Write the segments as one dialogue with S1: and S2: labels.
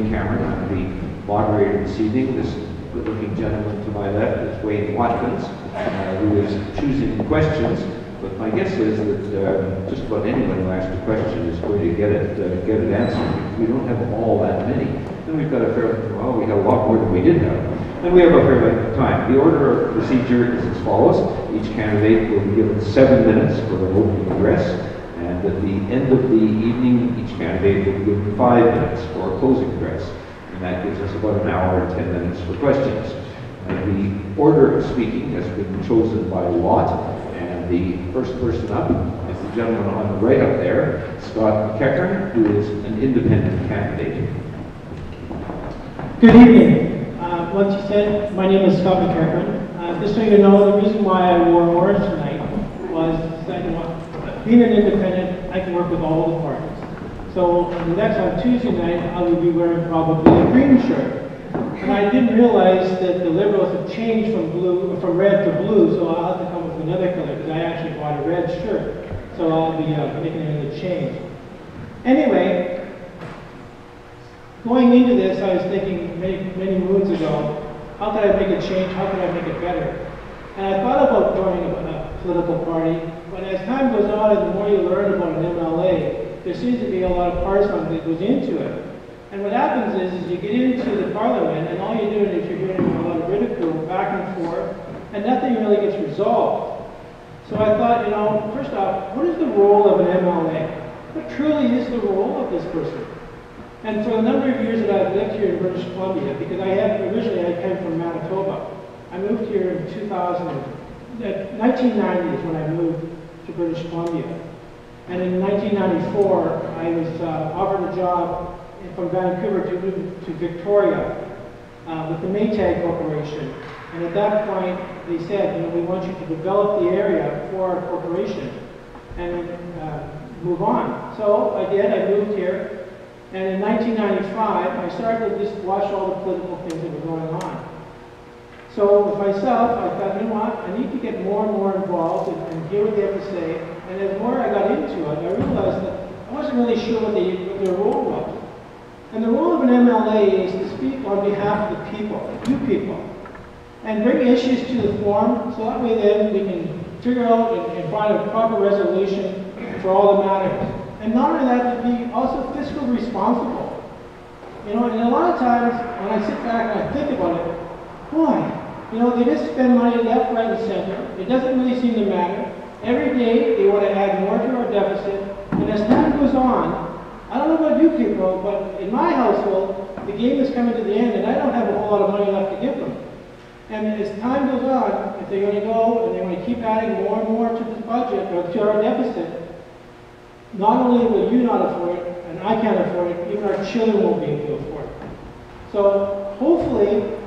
S1: Cameron. I'm the moderator this evening. This good-looking gentleman to my left is Wayne Watkins, who is choosing questions. But my guess is that just about anyone who asks a question is going to get it answered. We don't have all that many. And we've got we have a lot more than we did have. And we have a fair bit of time. The order of procedure is as follows. Each candidate will be given 7 minutes for an opening address. And at the end of the evening, each candidate will be given 5 minutes for a closing address. And that gives us about an hour and 10 minutes for questions. And the order of speaking has been chosen by lot. And the first person up is the gentleman on the right up there, Scott McEachern, who is an independent candidate.
S2: Good evening. Once you said, my name is Scott McEachern. Just so you know, the reason why I wore orange tonight was that, being an independent, I can work with all the parties. So on Tuesday night, I will be wearing probably a green shirt. And I didn't realize that the Liberals have changed from red to blue, so I'll have to come with another color because I actually bought a red shirt. So I'll be making another change. Anyway, going into this, I was thinking many moons ago, how could I make a change? How could I make it better? And I thought about joining a political party, but as time goes on and the more you learn about an MLA, there seems to be a lot of parsing that goes into it. And what happens is you get into the parliament and all you're doing is you're hearing a lot of ridicule back and forth, and nothing really gets resolved. So I thought, first off, what is the role of an MLA? What truly is the role of this person? And for a number of years that I've lived here in British Columbia, because originally I came from Manitoba. I moved here in 1990 is when I moved to British Columbia. And in 1994, I was offered a job from Vancouver to move to Victoria with the Maytag Corporation. And at that point, they said, we want you to develop the area for our corporation and move on. So I did, I moved here. And in 1995, I started to just watch all the political things that were going on. So with myself, I thought, I need to get more and more involved and hear what they have to say. And as more I got into it, I realized that I wasn't really sure what their role was. And the role of an MLA is to speak on behalf of the people, you people, and bring issues to the forum, so that way then we can figure out and find a proper resolution for all the matters. And not only that, to be also fiscally responsible. And a lot of times when I sit back and I think about it, they just spend money left, right, and center. It doesn't really seem to matter. Every day they want to add more to our deficit, and as time goes on, I don't know about you people, but in my household, the game is coming to the end, and I don't have a whole lot of money left to give them. And as time goes on, if they're going to go and they want to keep adding more and more to this budget or to our deficit, not only will you not afford it, and I can't afford it, even our children won't be able to afford it. So hopefully,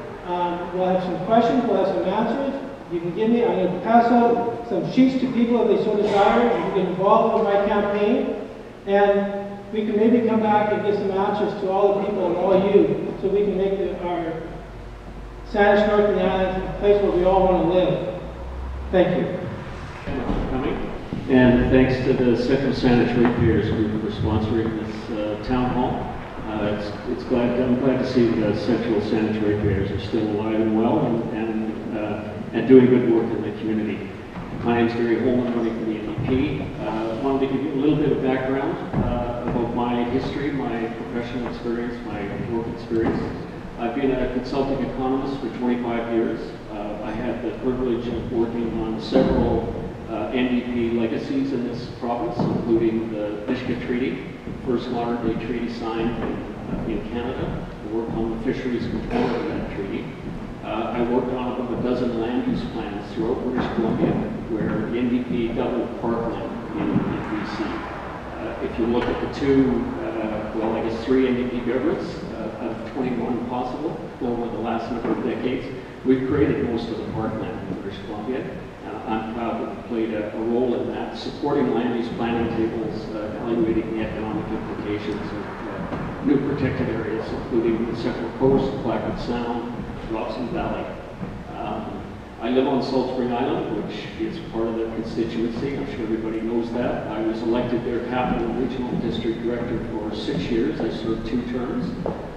S2: we'll have some questions, we'll have some answers. You can give me, I'm going to pass out some sheets to people if they so desire. You can get involved with my campaign. And we can maybe come back and get some answers to all the people and all you, so we can make our Saanich North and the Islands a place where we all want to live. Thank you.
S3: Thank you for coming. And thanks to the Central Saanich Ratepayers Group for sponsoring this town hall. I'm glad to see that Central Saanich Ratepayers are still alive and well and doing good work in the community. My name is Gary Holman, running for the NDP. I wanted to give you a little bit of background about my history, my professional experience, my work experience. I've been a consulting economist for 25 years. I had the privilege of working on several NDP legacies in this province, including the Bishka Treaty, the first modern-day treaty signed in Canada. I worked on the fisheries component of that treaty. I worked on about a dozen land use plans throughout British Columbia, where the NDP doubled parkland in BC. If you look at the three NDP governments out of 21 possible over the last number of decades, we've created most of the parkland in British Columbia. I'm proud to have played a role in that, supporting land use planning tables, evaluating the economic implications of new protected areas, including the Central Coast, Clackamas Sound, Robson Valley. I live on Salt Spring Island, which is part of the constituency. I'm sure everybody knows that. I was elected their Capital Regional District Director for 6 years. I served 2 terms.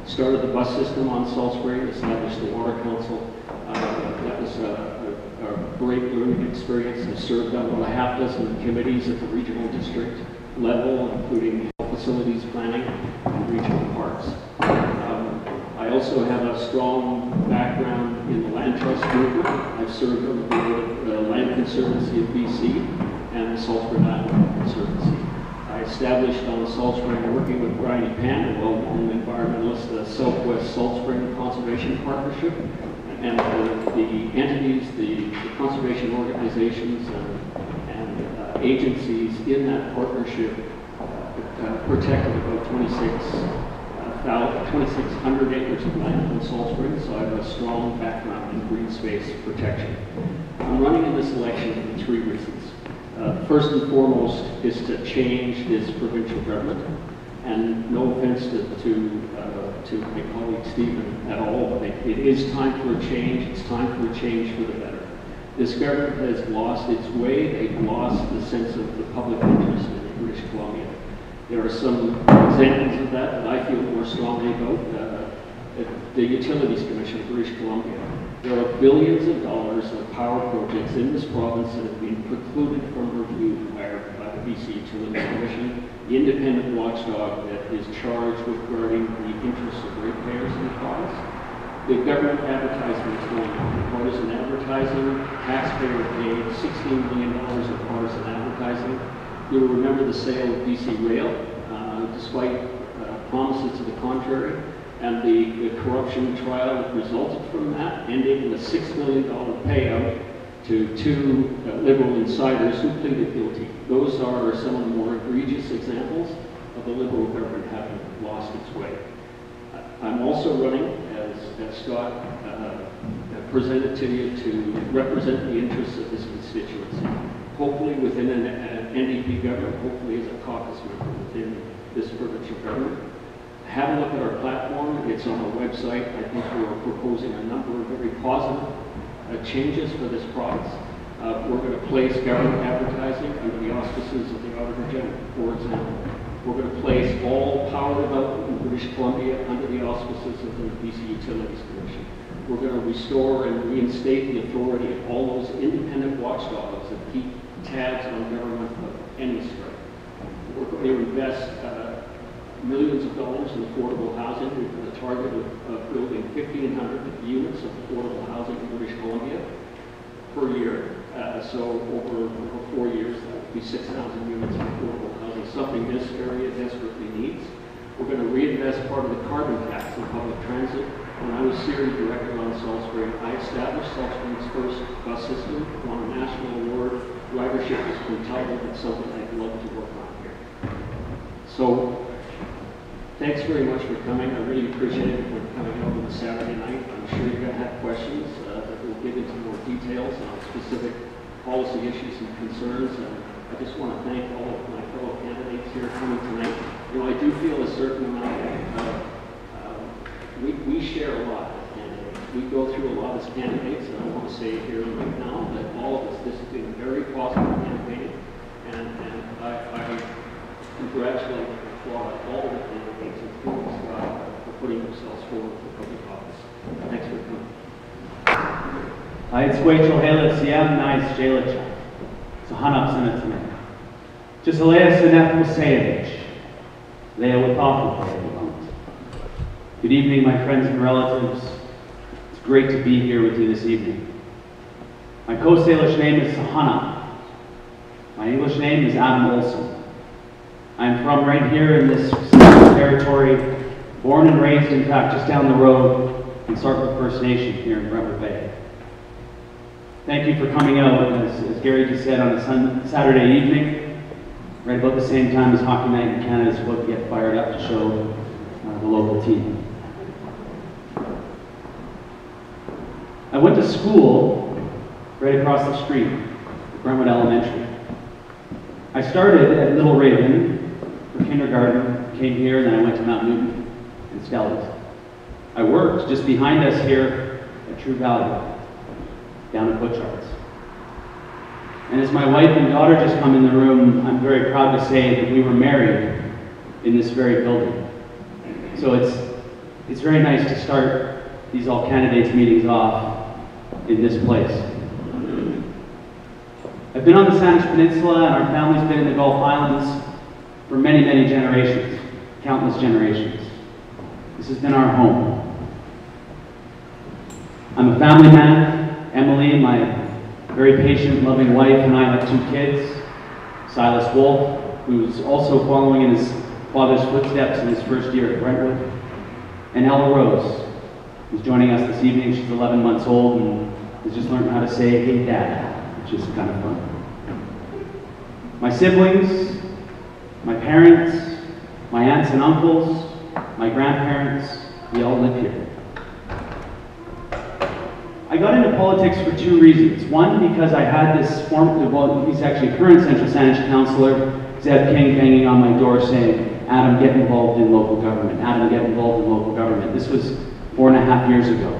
S3: Started the bus system on Salt Spring, established the Water Council. That was a great learning experience. I served on about a half dozen committees at the regional district level, including facilities planning and regional parks. I also have a strong background in the land trust movement. I've served on the board of the Land Conservancy of BC and the Salt Spring Island Conservancy. I established on Salt Spring, working with Brian Pan, a well-known environmentalist, the Southwest Salt Spring Conservation Partnership, and the entities, the conservation organizations and agencies in that partnership protected about 2,600 acres of land in Salt Spring, so I have a strong background in green space protection. I'm running in this election for 3 reasons. First and foremost is to change this provincial government, and no offense to my colleague Stephen at all, but it is time for a change. It's time for a change for the better. This government has lost its way. They've lost the sense of the public interest in British Columbia. There are some examples of that I feel more strongly about. The Utilities Commission of British Columbia. There are billions of dollars of power projects in this province that have been precluded from review by the BC Utilities Commission, the independent watchdog that is charged with guarding the interests of ratepayers in the province. The government advertising is going on. Partisan advertising, taxpayer paid $16 million of partisan advertising. You'll remember the sale of BC Rail, despite promises to the contrary, and the corruption trial that resulted from that, ending in a $6 million payout to 2 Liberal insiders who pleaded guilty. Those are some of the more egregious examples of the Liberal government having lost its way. I'm also running, as Scott presented to you, to represent the interests of this constituency. Hopefully within an NDP government, hopefully as a caucus member within this provincial government. Have a look at our platform. It's on our website. I think we're proposing a number of very positive changes for this province. We're going to place government advertising under the auspices of the Auditor General, for example. We're going to place all power development in British Columbia under the auspices of the BC Utilities Commission. We're going to restore and reinstate the authority of all those independent watchdogs that keep tabs on government of any stripe. We're going to invest millions of dollars in affordable housing. We've got a target of building 1,500 units of affordable housing in British Columbia per year. So over 4 years, that would be 6,000 units of affordable housing, something this area desperately needs. We're going to reinvest part of the carbon tax in public transit. When I was Series Director on Salt Spring, I established Salt Spring's first bus system, won a national award. Ridership is quintupled. It's something I'd love to work on here. So, thanks very much for coming. I really appreciate it for coming out on a Saturday night. I'm sure you're going to have questions that will get into more details on specific policy issues and concerns. And I just want to thank all of my fellow candidates here coming tonight. You know, I do feel a certain amount of, we share a lot as candidates. We go through a lot as candidates, and I want to say here right now that all of us, this has been a very positive campaign, and I congratulate and applaud all of the candidates, including Scott, for putting themselves forward for public office. Thanks for coming.
S4: It's Rachel Hallis, nice Jalicha. So Hanap Sinatame. Just Alea Sinat Musevich. Lea Watafu. Good evening, my friends and relatives. It's great to be here with you this evening. My co-Salish name is Sahana. My English name is Adam Olson. I'm from right here in this territory, born and raised, in fact, just down the road in Sarkle First Nation here in Brentwood Bay. Thank you for coming out, as Gary just said, on a Saturday evening, right about the same time as Hockey Night in Canada is about to get fired up to show the local team. I went to school right across the street at Brentwood Elementary. I started at Little Raven for kindergarten, came here, and then I went to Mount Newton and Stellies. I worked just behind us here at True Valley. down at Butchard's. And as my wife and daughter just come in the room, I'm very proud to say that we were married in this very building. So it's very nice to start these all candidates meetings off in this place. I've been on the Saanich Peninsula, and our family's been in the Gulf Islands for many, many generations, countless generations. This has been our home. I'm a family man. Emily, my very patient, loving wife, and I have 2 kids. Silas Wolf, who's also following in his father's footsteps in his first year at Brentwood. And Ella Rose, who's joining us this evening. She's 11 months old and has just learned how to say, "Hey, Dad," which is kind of fun. My siblings, my parents, my aunts and uncles, my grandparents, we all live here. I got into politics for 2 reasons. One, because I had this he's actually a current Central Saanich councillor, Zeb King, banging on my door saying, "Adam, get involved in local government. Adam, get involved in local government." This was 4.5 years ago.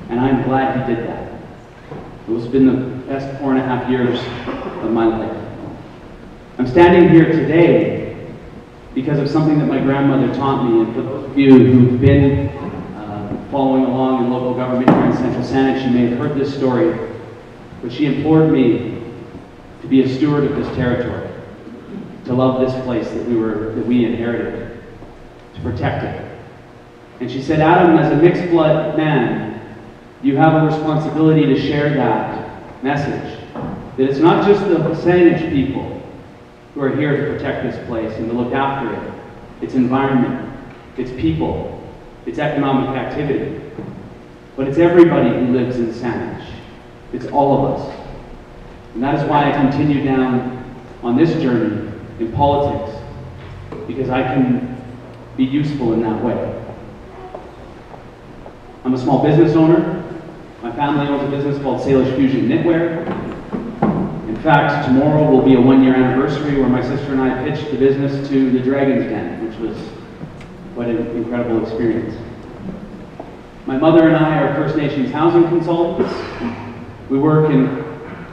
S4: And I'm glad he did that. It's been the best 4.5 years of my life. I'm standing here today because of something that my grandmother taught me. And for those of you who've been following along in local government here in Central Saanich, you may have heard this story, but she implored me to be a steward of this territory, to love this place that we inherited, to protect it. And she said, "Adam, as a mixed blood man, you have a responsibility to share that message, that it's not just the Saanich people who are here to protect this place and to look after it, its environment, its people, its economic activity, but it's everybody who lives in Saanich. It's all of us." And that is why I continue down on this journey in politics, because I can be useful in that way. I'm a small business owner. My family owns a business called Saanich Fusion Knitwear. In fact, tomorrow will be a 1-year anniversary where my sister and I pitched the business to the Dragon's Den, which was quite an incredible experience. My mother and I are First Nations housing consultants. We work in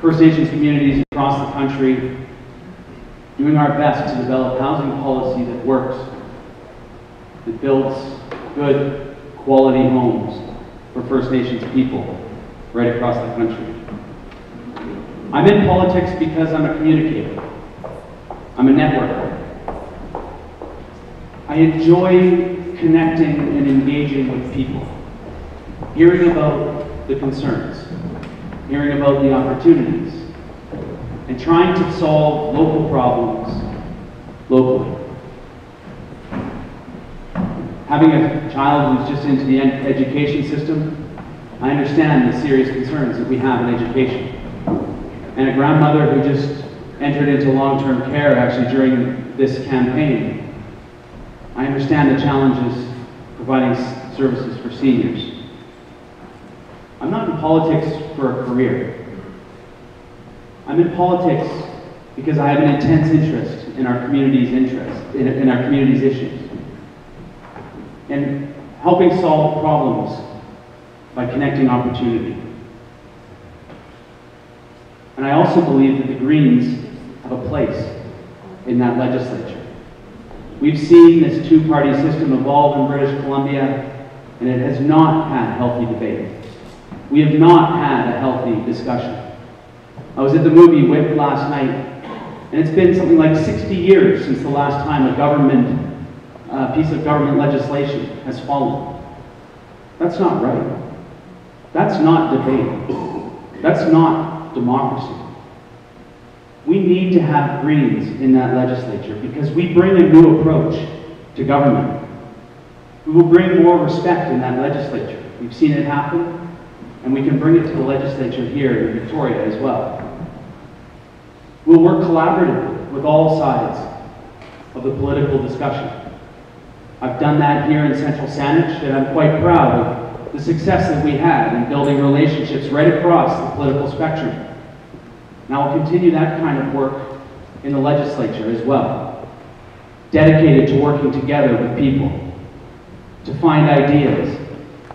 S4: First Nations communities across the country, doing our best to develop housing policy that works, that builds good, quality homes for First Nations people right across the country. I'm in politics because I'm a communicator. I'm a networker. I enjoy connecting and engaging with people, hearing about the concerns, hearing about the opportunities, and trying to solve local problems locally. Having a child who's just into the education system, I understand the serious concerns that we have in education. And a grandmother who just entered into long-term care actually during this campaign, I understand the challenges providing services for seniors. I'm not in politics for a career. I'm in politics because I have an intense interest in our community's in our community's issues, and helping solve problems by connecting opportunity. And I also believe that the Greens have a place in that legislature. We've seen this 2-party system evolve in British Columbia, and it has not had healthy debate. We have not had a healthy discussion. I was at the movie Whip last night, and it's been something like 60 years since the last time a piece of government legislation has fallen. That's not right. That's not debate. That's not democracy. We need to have Greens in that legislature because we bring a new approach to government. We will bring more respect in that legislature. We've seen it happen, and we can bring it to the legislature here in Victoria as well. We'll work collaboratively with all sides of the political discussion. I've done that here in Central Saanich, and I'm quite proud of the success that we had in building relationships right across the political spectrum. And I will continue that kind of work in the legislature as well, dedicated to working together with people to find ideas,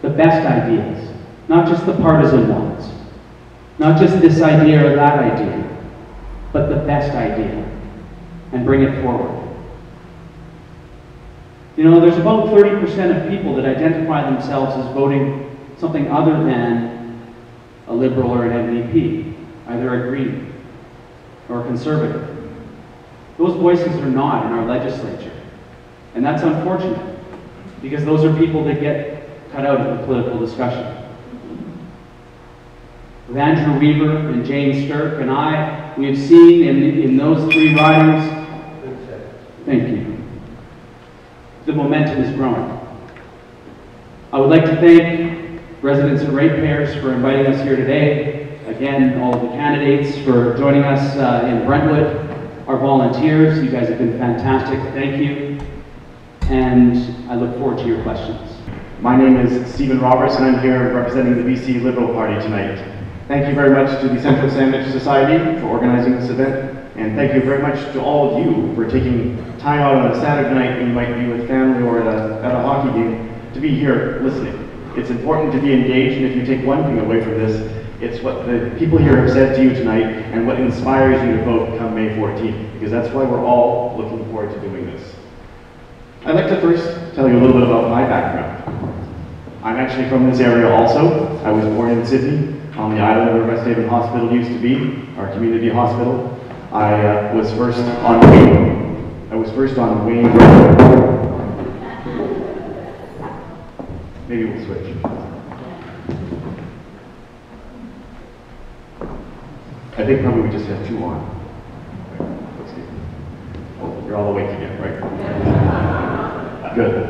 S4: the best ideas, not just the partisan ones, Not just this idea or that idea, but the best idea, and bring it forward. You know, there's about 30% of people that identify themselves as voting something other than a Liberal or an NDP, either a Green or a Conservative. Those voices are not in our legislature. And that's unfortunate, because those are people that get cut out of the political discussion. With Andrew Weaver and Jane Stirk and I, we have seen in those three ridings, thank you, the momentum is growing. I would like to thank residents and ratepayers for inviting us here today. Again, all of the candidates for joining us in Brentwood. Our volunteers, you guys have been fantastic, thank you. And I look forward to your questions.
S5: My name is Stephen Roberts, and I'm here representing the BC Liberal Party tonight. Thank you very much to the Central Saanich Society for organizing this event, and thank you very much to all of you for taking time out on a Saturday night when you might be with family or at a hockey game to be here listening. It's important to be engaged, and if you take one thing away from this, it's what the people here have said to you tonight and what inspires you to vote come May 14th, because that's why we're all looking forward to doing this. I'd like to first tell you a little bit about my background. I'm actually from this area also. I was born in Sydney, on the island where Westhaven Hospital used to be, our community hospital. I was first on Wayne Road. Maybe we'll switch. I think probably we just have two on. Let's see. Oh, you're all awake again, right? Good.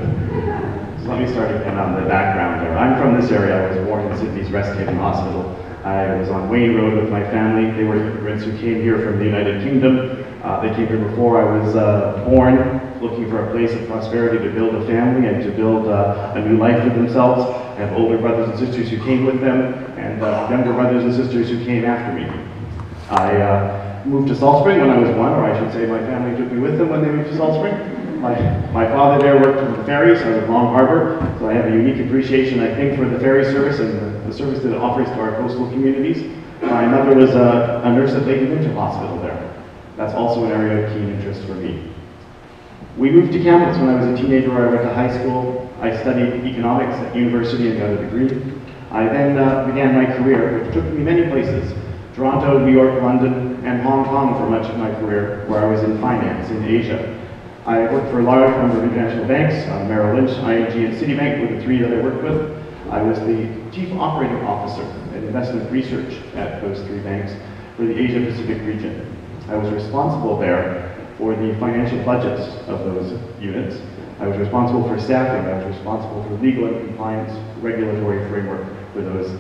S5: So let me start again on the background there. I'm from this area. I was born in Sydney's Westhaven Hospital. I was on Wayne Road with my family. They were immigrants who came here from the United Kingdom. They came here before I was born, looking for a place of prosperity to build a family and to build a new life for themselves. I have older brothers and sisters who came with them, and younger brothers and sisters who came after me. I moved to Salt Spring when I was one, or I should say my family took me with them when they moved to Salt Spring. My father there worked on the ferries out of Long Harbor, so I have a unique appreciation, I think, for the ferry service and the service that it offers to our coastal communities. My mother was a nurse at Lake Winter Hospital there. That's also an area of keen interest for me. We moved to Kamloops when I was a teenager, where I went to high school. I studied economics at university and got a degree. I then began my career, which took me many places. Toronto, New York, London, and Hong Kong for much of my career, where I was in finance in Asia. I worked for a large number of international banks, Merrill Lynch, ING, and Citibank were the three that I worked with. I was the Chief Operating Officer and Investment Research at those three banks for the Asia Pacific region. I was responsible there for the financial budgets of those units. I was responsible for staffing. I was responsible for legal and compliance regulatory framework for those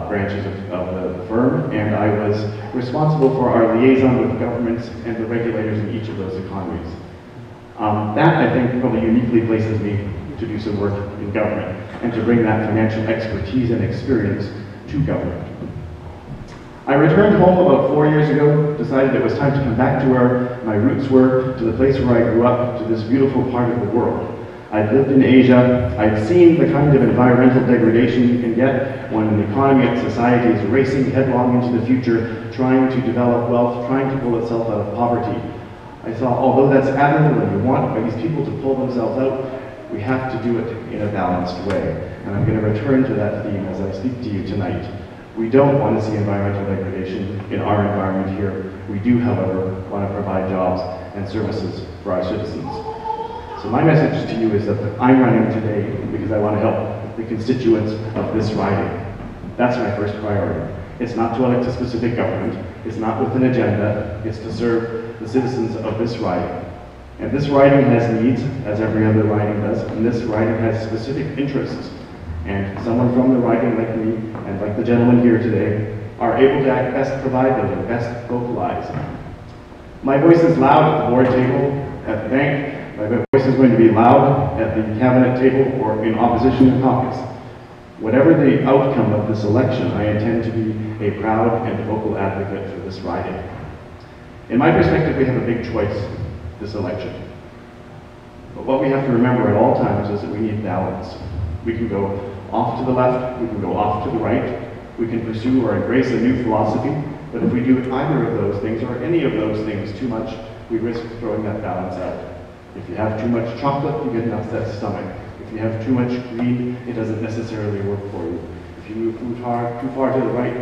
S5: branches of the firm, and I was responsible for our liaison with governments and the regulators in each of those economies. That, I think, probably uniquely places me to do some work in government and to bring that financial expertise and experience to government. I returned home about 4 years ago, decided it was time to come back to where my roots were, to the place where I grew up, to this beautiful part of the world. I'd lived in Asia. I'd seen the kind of environmental degradation you can get when an economy and society is racing headlong into the future, trying to develop wealth, trying to pull itself out of poverty. I saw, although that's admirable and you want by these people to pull themselves out, we have to do it in a balanced way. And I'm going to return to that theme as I speak to you tonight. We don't want to see environmental degradation in our environment here. We do, however, want to provide jobs and services for our citizens. So my message to you is that I'm running today because I want to help the constituents of this riding. That's my first priority. It's not to elect a specific government. It's not with an agenda. It's to serve the citizens of this riding. And this riding has needs, as every other riding does, and this riding has specific interests. And someone from the riding like me, and like the gentleman here today, are able to best provide those and best vocalize. My voice is loud at the board table, at the bank. My voice is going to be loud at the cabinet table or in opposition to caucus. Whatever the outcome of this election, I intend to be a proud and vocal advocate for this riding. In my perspective, we have a big choice this election. But what we have to remember at all times is that we need balance. We can go off to the left, we can go off to the right, We can pursue or embrace a new philosophy, but if we do either of those things or any of those things too much, we risk throwing that balance out. If you have too much chocolate, you get an upset stomach. If you have too much greed, it doesn't necessarily work for you. If you move too far to the right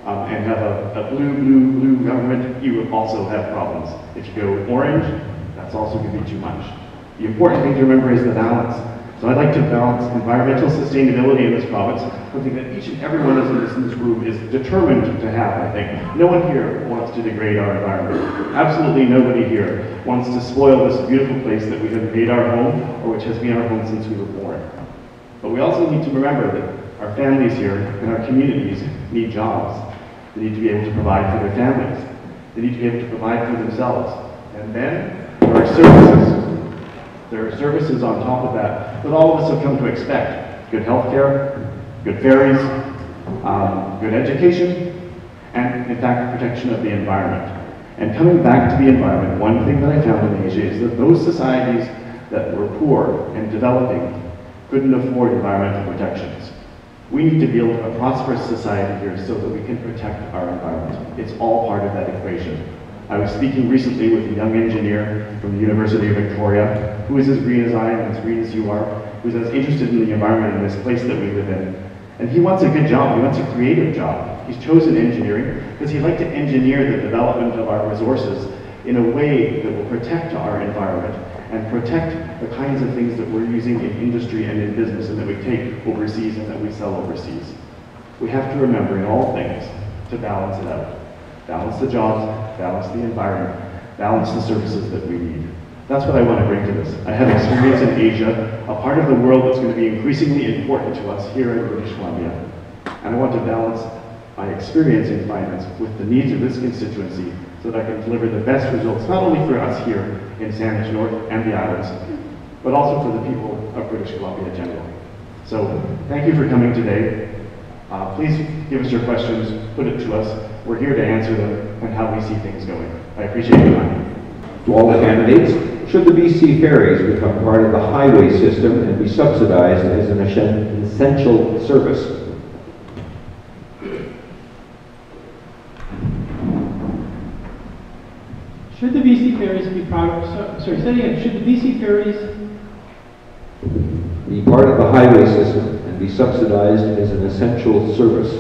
S5: and have a blue government, you will also have problems. If you go orange, that's also going to be too much. The important thing to remember is the balance. So I'd like to balance environmental sustainability in this province, something that each and every one of us in this room is determined to have, I think. No one here wants to degrade our environment. Absolutely nobody here wants to spoil this beautiful place that we have made our home, or which has been our home since we were born. But we also need to remember that our families here and our communities need jobs. They need to be able to provide for their families. They need to be able to provide for themselves. And then there are services. There are services on top of that all of us have come to expect. Good health care, good ferries, good education, and in fact, protection of the environment. And coming back to the environment, one thing that I found in Asia is that those societies that were poor and developing couldn't afford environmental protections. We need to build a prosperous society here so that we can protect our environment. It's all part of that equation. I was speaking recently with a young engineer from the University of Victoria, who is as green as I am, as green as you are, who's as interested in the environment in this place that we live in. And he wants a good job, he wants a creative job. He's chosen engineering because he'd like to engineer the development of our resources in a way that will protect our environment and protect the kinds of things that we're using in industry and in business and that we take overseas and that we sell overseas. We have to remember in all things to balance it out. Balance the jobs, balance the environment, balance the services that we need. That's what I want to bring to this. I have experience in Asia, a part of the world that's going to be increasingly important to us here in British Columbia. And I want to balance my experience in finance with the needs of this constituency so that I can deliver the best results, not only for us here in Saanich North and the islands, but also for the people of British Columbia generally. So thank you for coming today. Please give us your questions, put it to us. We're here to answer them and how we see things going. I appreciate your time.
S1: To all the candidates, should the BC ferries become part of the highway system and be subsidized as an essential service?
S2: Should the BC ferries be part of, sorry, say it again, should the BC ferries
S1: be part of the highway system and be subsidized as an essential service?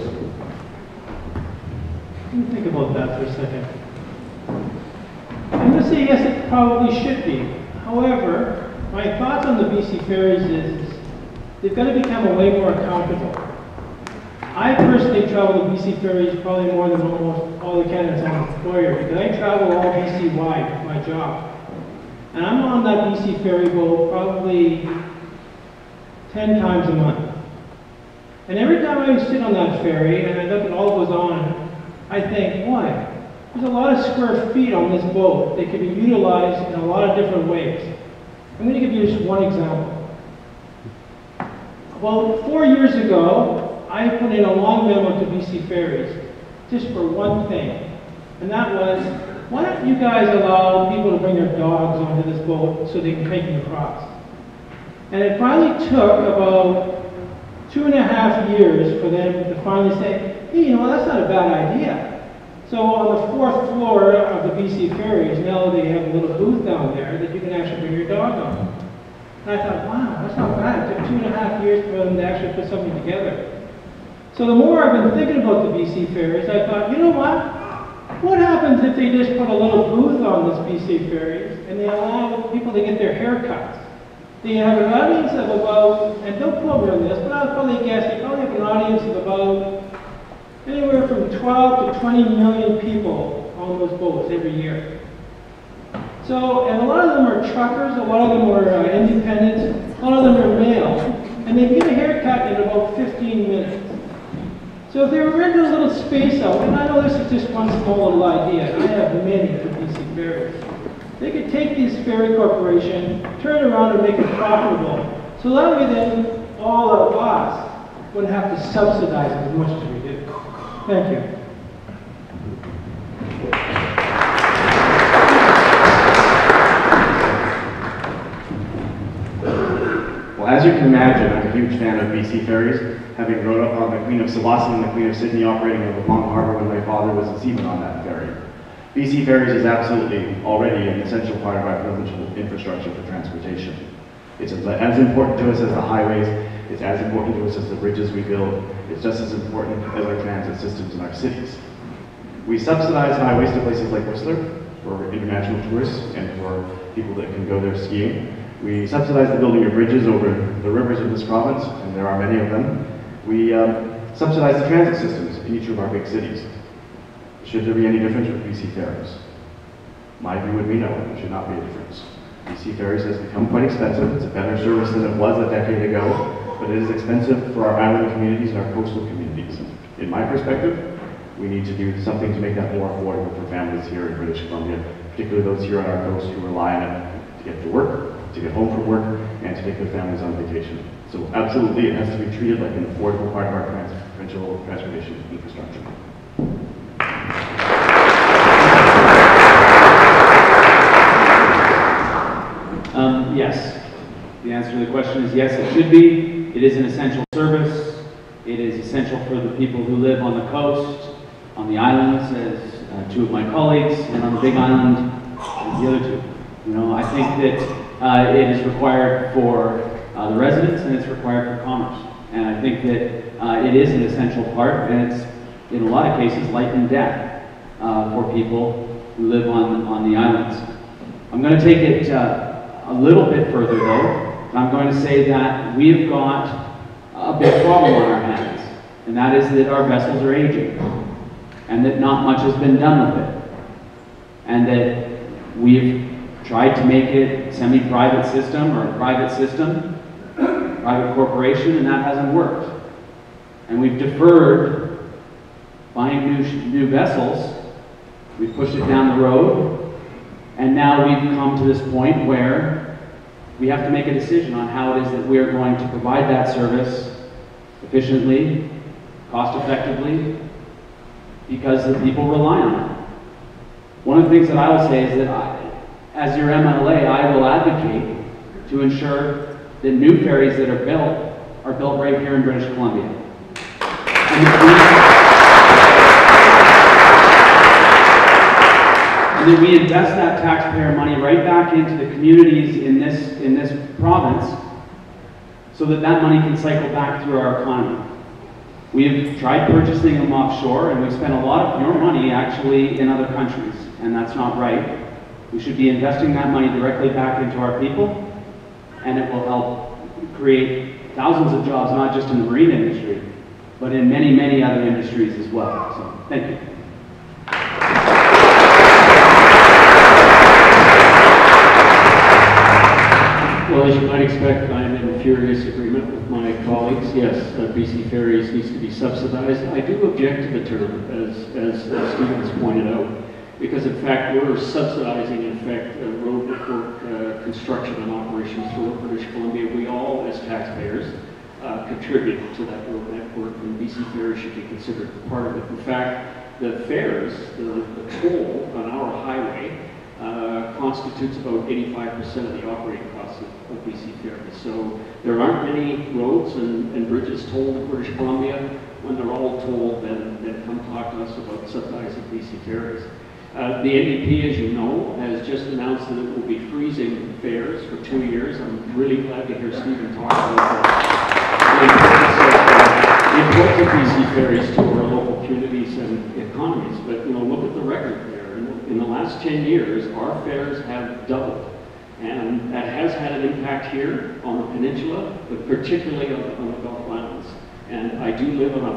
S2: Let me think about that for a second. I'm going to say yes, it probably should be. However, my thoughts on the BC ferries is they've got to become way more accountable. I personally travel the BC ferries probably more than almost all the candidates I'm an employer because I travel all BC wide with my job. And I'm on that BC ferry boat probably 10 times a month. And every time I sit on that ferry and I look at all that goes on, I think, boy, there's a lot of square feet on this boat that can be utilized in a lot of different ways. I'm going to give you just one example. About 4 years ago, I put in a long memo to BC Ferries just for one thing, and that was, why don't you guys allow people to bring their dogs onto this boat so they can take them across? And it finally took about 2.5 years for them to finally say, hey, you know, that's not a bad idea. So on the 4th floor of the BC Ferries, now they have a little booth down there that you can actually bring your dog on. And I thought, wow, that's not bad. It took 2.5 years for them to actually put something together. So the more I've been thinking about the BC Ferries, I thought, you know what? What happens if they just put a little booth on this BC Ferries and they allow people to get their haircuts? They have an audience of about, and don't quote me on this, but I'll probably guess they probably have an audience of about anywhere from 12 to 20 million people on those boats every year. So, and a lot of them are truckers, a lot of them are independents, a lot of them are male, and they get a haircut in about 15 minutes. So if they were renting a little space out, and I know this is just one small little idea, I have many for BC Ferries. They could take this ferry corporation, turn it around and make it profitable. So that way then all of us wouldn't have to subsidize as much as we do. Thank you.
S5: Well, as you can imagine, I'm a huge fan of BC ferries, having grown up on the Queen of Sebastian and the Queen of Sydney operating out of Long Harbour when my father was a seaman on that ferry. BC ferries is absolutely already an essential part of our provincial infrastructure for transportation. It's as important to us as the highways, it's as important to us as the bridges we build, it's just as important as our transit systems in our cities. We subsidize highways to places like Whistler for international tourists and for people that can go there skiing. We subsidize the building of bridges over the rivers of this province, and there are many of them. We subsidize the transit systems in each of our big cities. Should there be any difference with BC Ferries? My view would be no, there should not be a difference. BC Ferries has become quite expensive. It's a better service than it was a decade ago, but it is expensive for our island communities and our coastal communities. In my perspective, we need to do something to make that more affordable for families here in British Columbia, particularly those here on our coast who rely on it to get to work, to get home from work, and to take their families on vacation. So absolutely, it has to be treated like an affordable part of our provincial transportation infrastructure.
S4: Yes. The answer to the question is yes, it should be. It is an essential service. It is essential for the people who live on the coast, on the islands, as two of my colleagues, and on the Big Island, as the other two. You know, I think that it is required for the residents and it's required for commerce. And I think that it is an essential part, and it's, in a lot of cases, life and death for people who live on the islands. I'm going to take it a little bit further, though. I'm going to say that we've got a big problem on our hands, and that is that our vessels are aging, and that not much has been done with it, and that we've tried to make it a semi-private system or a private system, private corporation, and that hasn't worked. And we've deferred buying new vessels. We've pushed it down the road, and now we've come to this point where we have to make a decision on how it is that we're going to provide that service efficiently, cost-effectively, because the people rely on it. One of the things that I will say is that as your MLA, I will advocate to ensure that new ferries that are built right here in British Columbia. And that we invest that taxpayer money right back into the communities in this province, so that that money can cycle back through our economy. We've tried purchasing them offshore, and we've spent a lot of your money actually in other countries, and that's not right. We should be investing that money directly back into our people, and it will help create thousands of jobs, not just in the marine industry, but in many, many other industries as well. So, thank you.
S3: Well, as you might expect, I'm in furious agreement with my colleagues. Yes, BC Ferries needs to be subsidized. I do object to the term, as Stephen has pointed out, because in fact we're subsidizing, in fact, road network construction and operations throughout British Columbia. We all, as taxpayers, contribute to that road network, and BC Ferries should be considered part of it. In fact, the fares, the toll on our highway, constitutes about 85% of the operating costs of BC Ferries. So there aren't many roads and bridges tolled in British Columbia. When they're all tolled, then come talk to us about subsidizing BC Ferries. The NDP, as you know, has just announced that it will be freezing fares for 2 years. I'm really glad to hear Stephen talk about the importance of BC Ferries to our local communities and economies. But you know, look at the record there. In the last 10 years, our fares have doubled. And that has had an impact here on the peninsula, but particularly on the Gulf Islands. And I do live on a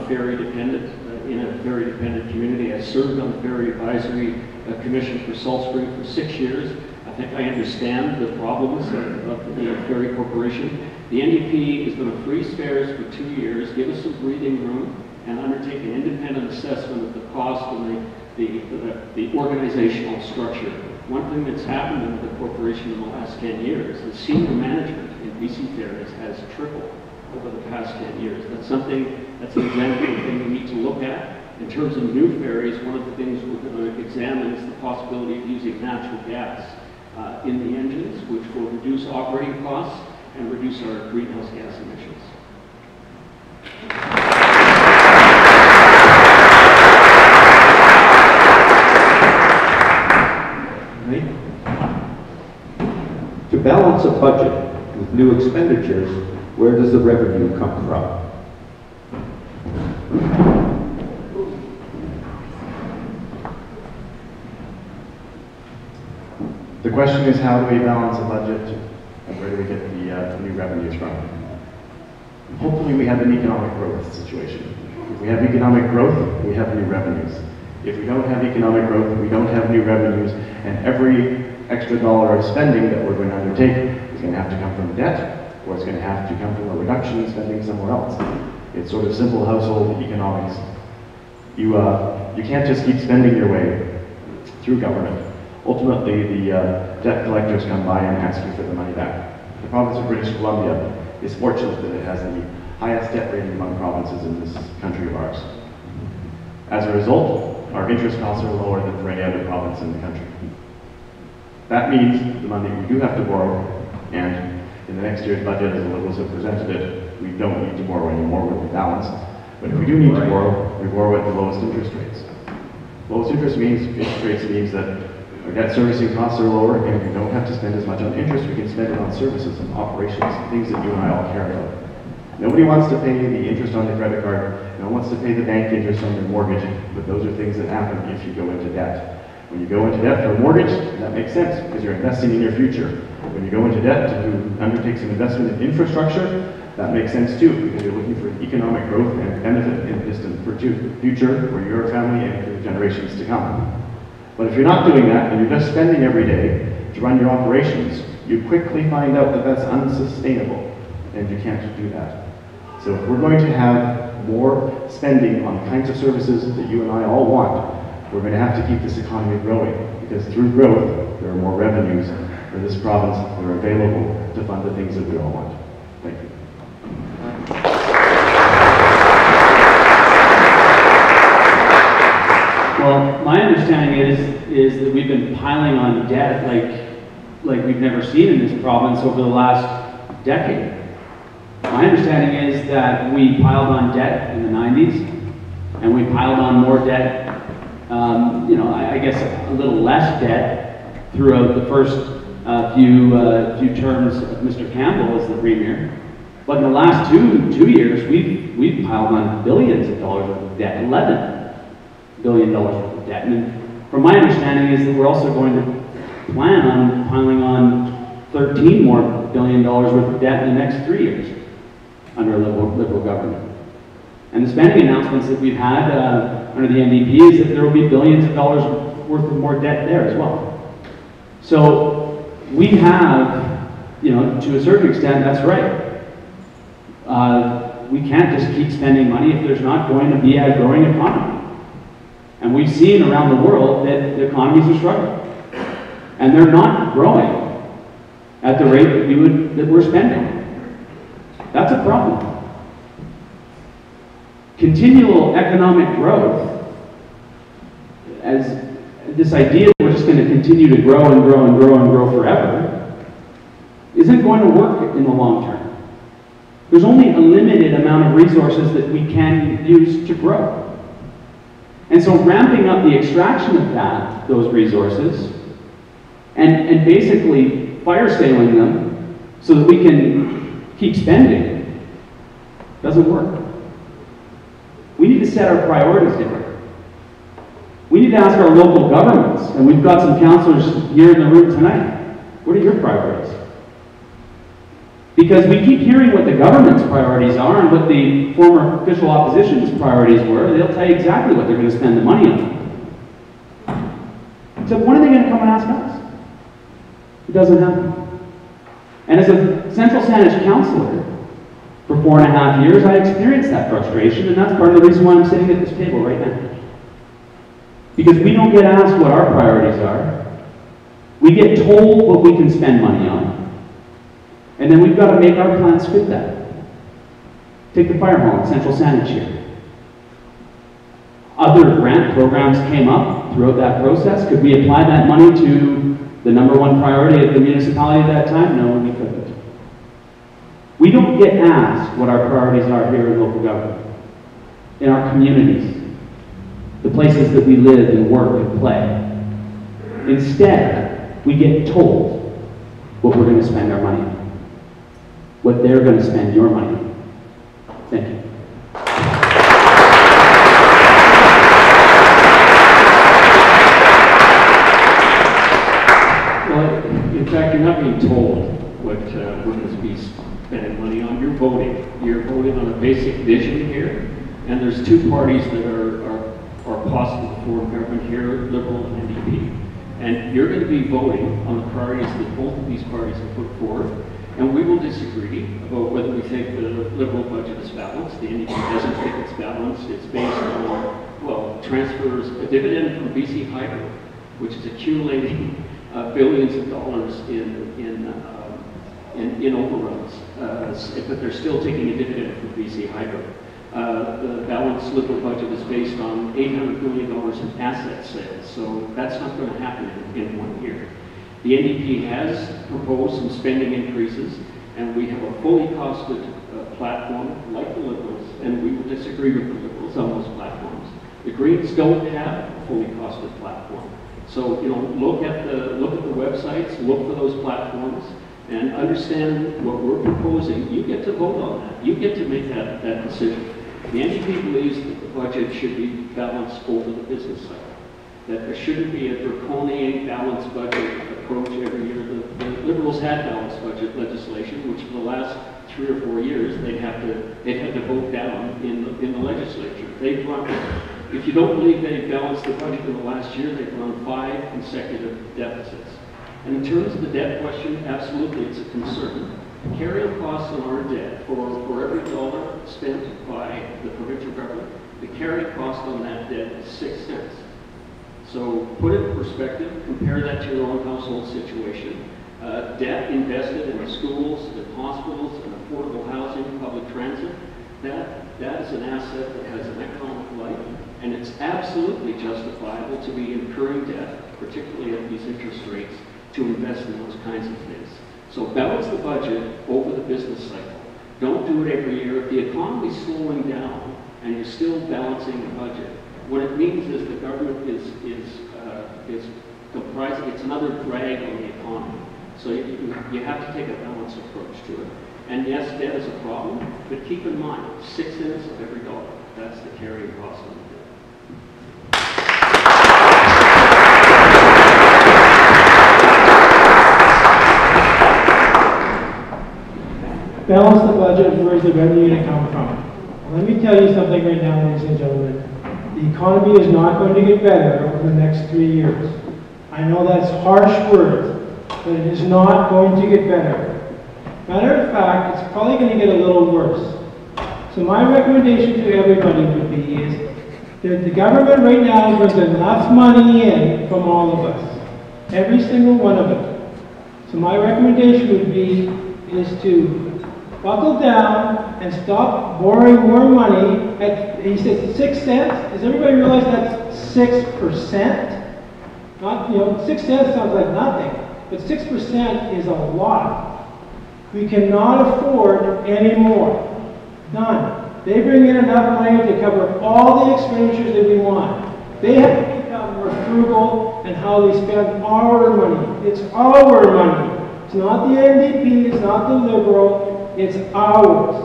S3: in a ferry dependent community. I served on the Ferry Advisory Commission for Salt Spring for 6 years. I think I understand the problems of the ferry corporation. The NDP is going to freeze fares for 2 years, give us some breathing room, and undertake an independent assessment of the cost and the organizational structure. One thing that's happened in the corporation in the last 10 years is senior management in BC Ferries has tripled over the past 10 years. That's something, that's an example of thing we need to look at. In terms of new ferries, one of the things we're going to examine is the possibility of using natural gas in the engines, which will reduce operating costs and reduce our greenhouse gas emissions.
S1: balance a budget with new expenditures, where does the revenue come from?
S5: The question is, how do we balance a budget and where do we get the new revenues from? Hopefully we have an economic growth situation. If we have economic growth, we have new revenues. If we don't have economic growth, we don't have new revenues, and every extra dollar of spending that we're going to undertake is going to have to come from debt, or it's going to have to come from a reduction in spending somewhere else. It's sort of simple household economics. You can't just keep spending your way through government. Ultimately, the debt collectors come by and ask you for the money back. The province of British Columbia is fortunate that it has the highest debt rating among provinces in this country of ours. As a result, our interest costs are lower than for any other province in the country. That means the money we do have to borrow, and in the next year's budget, as the Liberals have presented it, we don't need to borrow anymore, we'll be balanced. But if we do need to borrow, we borrow at the lowest interest rates. Lowest interest rates means that our debt servicing costs are lower, and we don't have to spend as much on interest. We can spend it on services and operations, things that you and I all care about. Nobody wants to pay the interest on the credit card. No one wants to pay the bank interest on your mortgage, but those are things that happen if you go into debt. When you go into debt for a mortgage, that makes sense because you're investing in your future. When you go into debt to undertake some investment in infrastructure, that makes sense too because you're looking for economic growth and benefit in the distant future for your family and for the generations to come. But if you're not doing that and you're just spending every day to run your operations, you quickly find out that that's unsustainable and you can't do that. So if we're going to have more spending on the kinds of services that you and I all want, we're going to have to keep this economy growing because through growth, there are more revenues for this province that are available to fund the things that we all want. Thank you.
S4: Well, my understanding is that we've been piling on debt like we've never seen in this province over the last decade. My understanding is that we piled on debt in the 90s, and we piled on more debt, I guess a little less debt throughout the first few terms of Mr. Campbell as the Premier. But in the last two years, we've piled on billions of dollars worth of debt, $11 billion worth of debt. And from my understanding is that we're also going to plan on piling on $13 more billion worth of debt in the next 3 years under a liberal government. And the spending announcements that we've had under the NDP is that there will be billions of dollars worth of more debt there as well. So we have, to a certain extent, that's right. We can't just keep spending money if there's not going to be a growing economy. And we've seen around the world that the economies are struggling. And they're not growing at the rate that we're spending. That's a problem. Continual economic growth, as this idea that we're just going to continue to grow and grow and grow and grow forever, isn't going to work in the long term. There's only a limited amount of resources that we can use to grow. And so ramping up the extraction of those resources, and basically fire sailing them so that we can keep spending, doesn't work. We need to set our priorities different. We need to ask our local governments, and we've got some councillors here in the room tonight, what are your priorities? Because we keep hearing what the government's priorities are and what the former official opposition's priorities were. They'll tell you exactly what they're going to spend the money on. Except when are they going to come and ask us? It doesn't happen. And as a Central Saanich councillor for 4.5 years, I experienced that frustration, and that's part of the reason why I'm sitting at this table right now. Because we don't get asked what our priorities are. We get told what we can spend money on. And then we've got to make our plans fit that. Take the fire hall in Central Saanich here. Other grant programs came up throughout that process. Could we apply that money to the #1 priority of the municipality at that time? No, we couldn't. We don't get asked what our priorities are here in local government, in our communities, the places that we live and work and play. Instead, we get told what we're going to spend our money on, what they're going to spend your money on. Thank you.
S3: Well, in fact, you're not being told what we're going to be spending money on. You're voting. You're voting on a basic vision here, and there's two parties that are possible for government here, Liberal and NDP. And you're going to be voting on the priorities that both of these parties have put forward, and we will disagree about whether we think the Liberal budget is balanced. The NDP doesn't think it's balanced. It's based on, well, transfers a dividend from BC Hydro, which is accumulating billions of dollars in overruns, but they're still taking a dividend from BC Hydro. The balanced Liberal budget is based on $800 million in asset sales, so that's not going to happen in 1 year. The NDP has proposed some spending increases, and we have a fully costed platform like the Liberals, and we will disagree with the Liberals on those platforms. The Greens don't have a fully costed platform. So, you know, look at the websites, look for those platforms, and understand what we're proposing. You get to vote on that. You get to make that decision. The NDP believes that the budget should be balanced over the business cycle, that there shouldn't be a draconian balanced budget approach every year. The Liberals had balanced budget legislation, which for the last 3 or 4 years they've had to vote down in the legislature. They've run, if you don't believe they've balanced the budget in the last year, they've run 5 consecutive deficits. And in terms of the debt question, absolutely it's a concern. Carrying costs on our debt for every dollar spent by the provincial government, the carrying cost on that debt is 6 cents. So put it in perspective, compare that to your own household situation. Debt invested in schools, in hospitals, in affordable housing, public transit, that is an asset that has an economic life, and it's absolutely justifiable to be incurring debt, particularly at these interest rates, to invest in those kinds of things. So balance the budget over the business cycle. Don't do it every year. If the economy is slowing down and you're still balancing the budget, what it means is the government is comprising, it's another drag on the economy. So you have to take a balanced approach to it. And yes, debt is a problem, but keep in mind, 6 cents of every dollar, that's the carrying cost of the debt.
S2: Balance the budget, where's the revenue going to come from? Let me tell you something right now, ladies and gentlemen. The economy is not going to get better over the next 3 years. I know that's harsh words, but it is not going to get better. Matter of fact, it's probably going to get a little worse. So my recommendation to everybody would be is that the government right now brings enough money in from all of us, every single one of it. So my recommendation would be is to buckle down and stop borrowing more money at, he said 6 cents. Does everybody realize that's 6%? Not, 6 cents sounds like nothing, but 6% is a lot. We cannot afford any more. None. They bring in enough money to cover all the expenditures that we want. They have to become more frugal in how they spend our money. It's our money. It's not the NDP, it's not the Liberal, it's ours.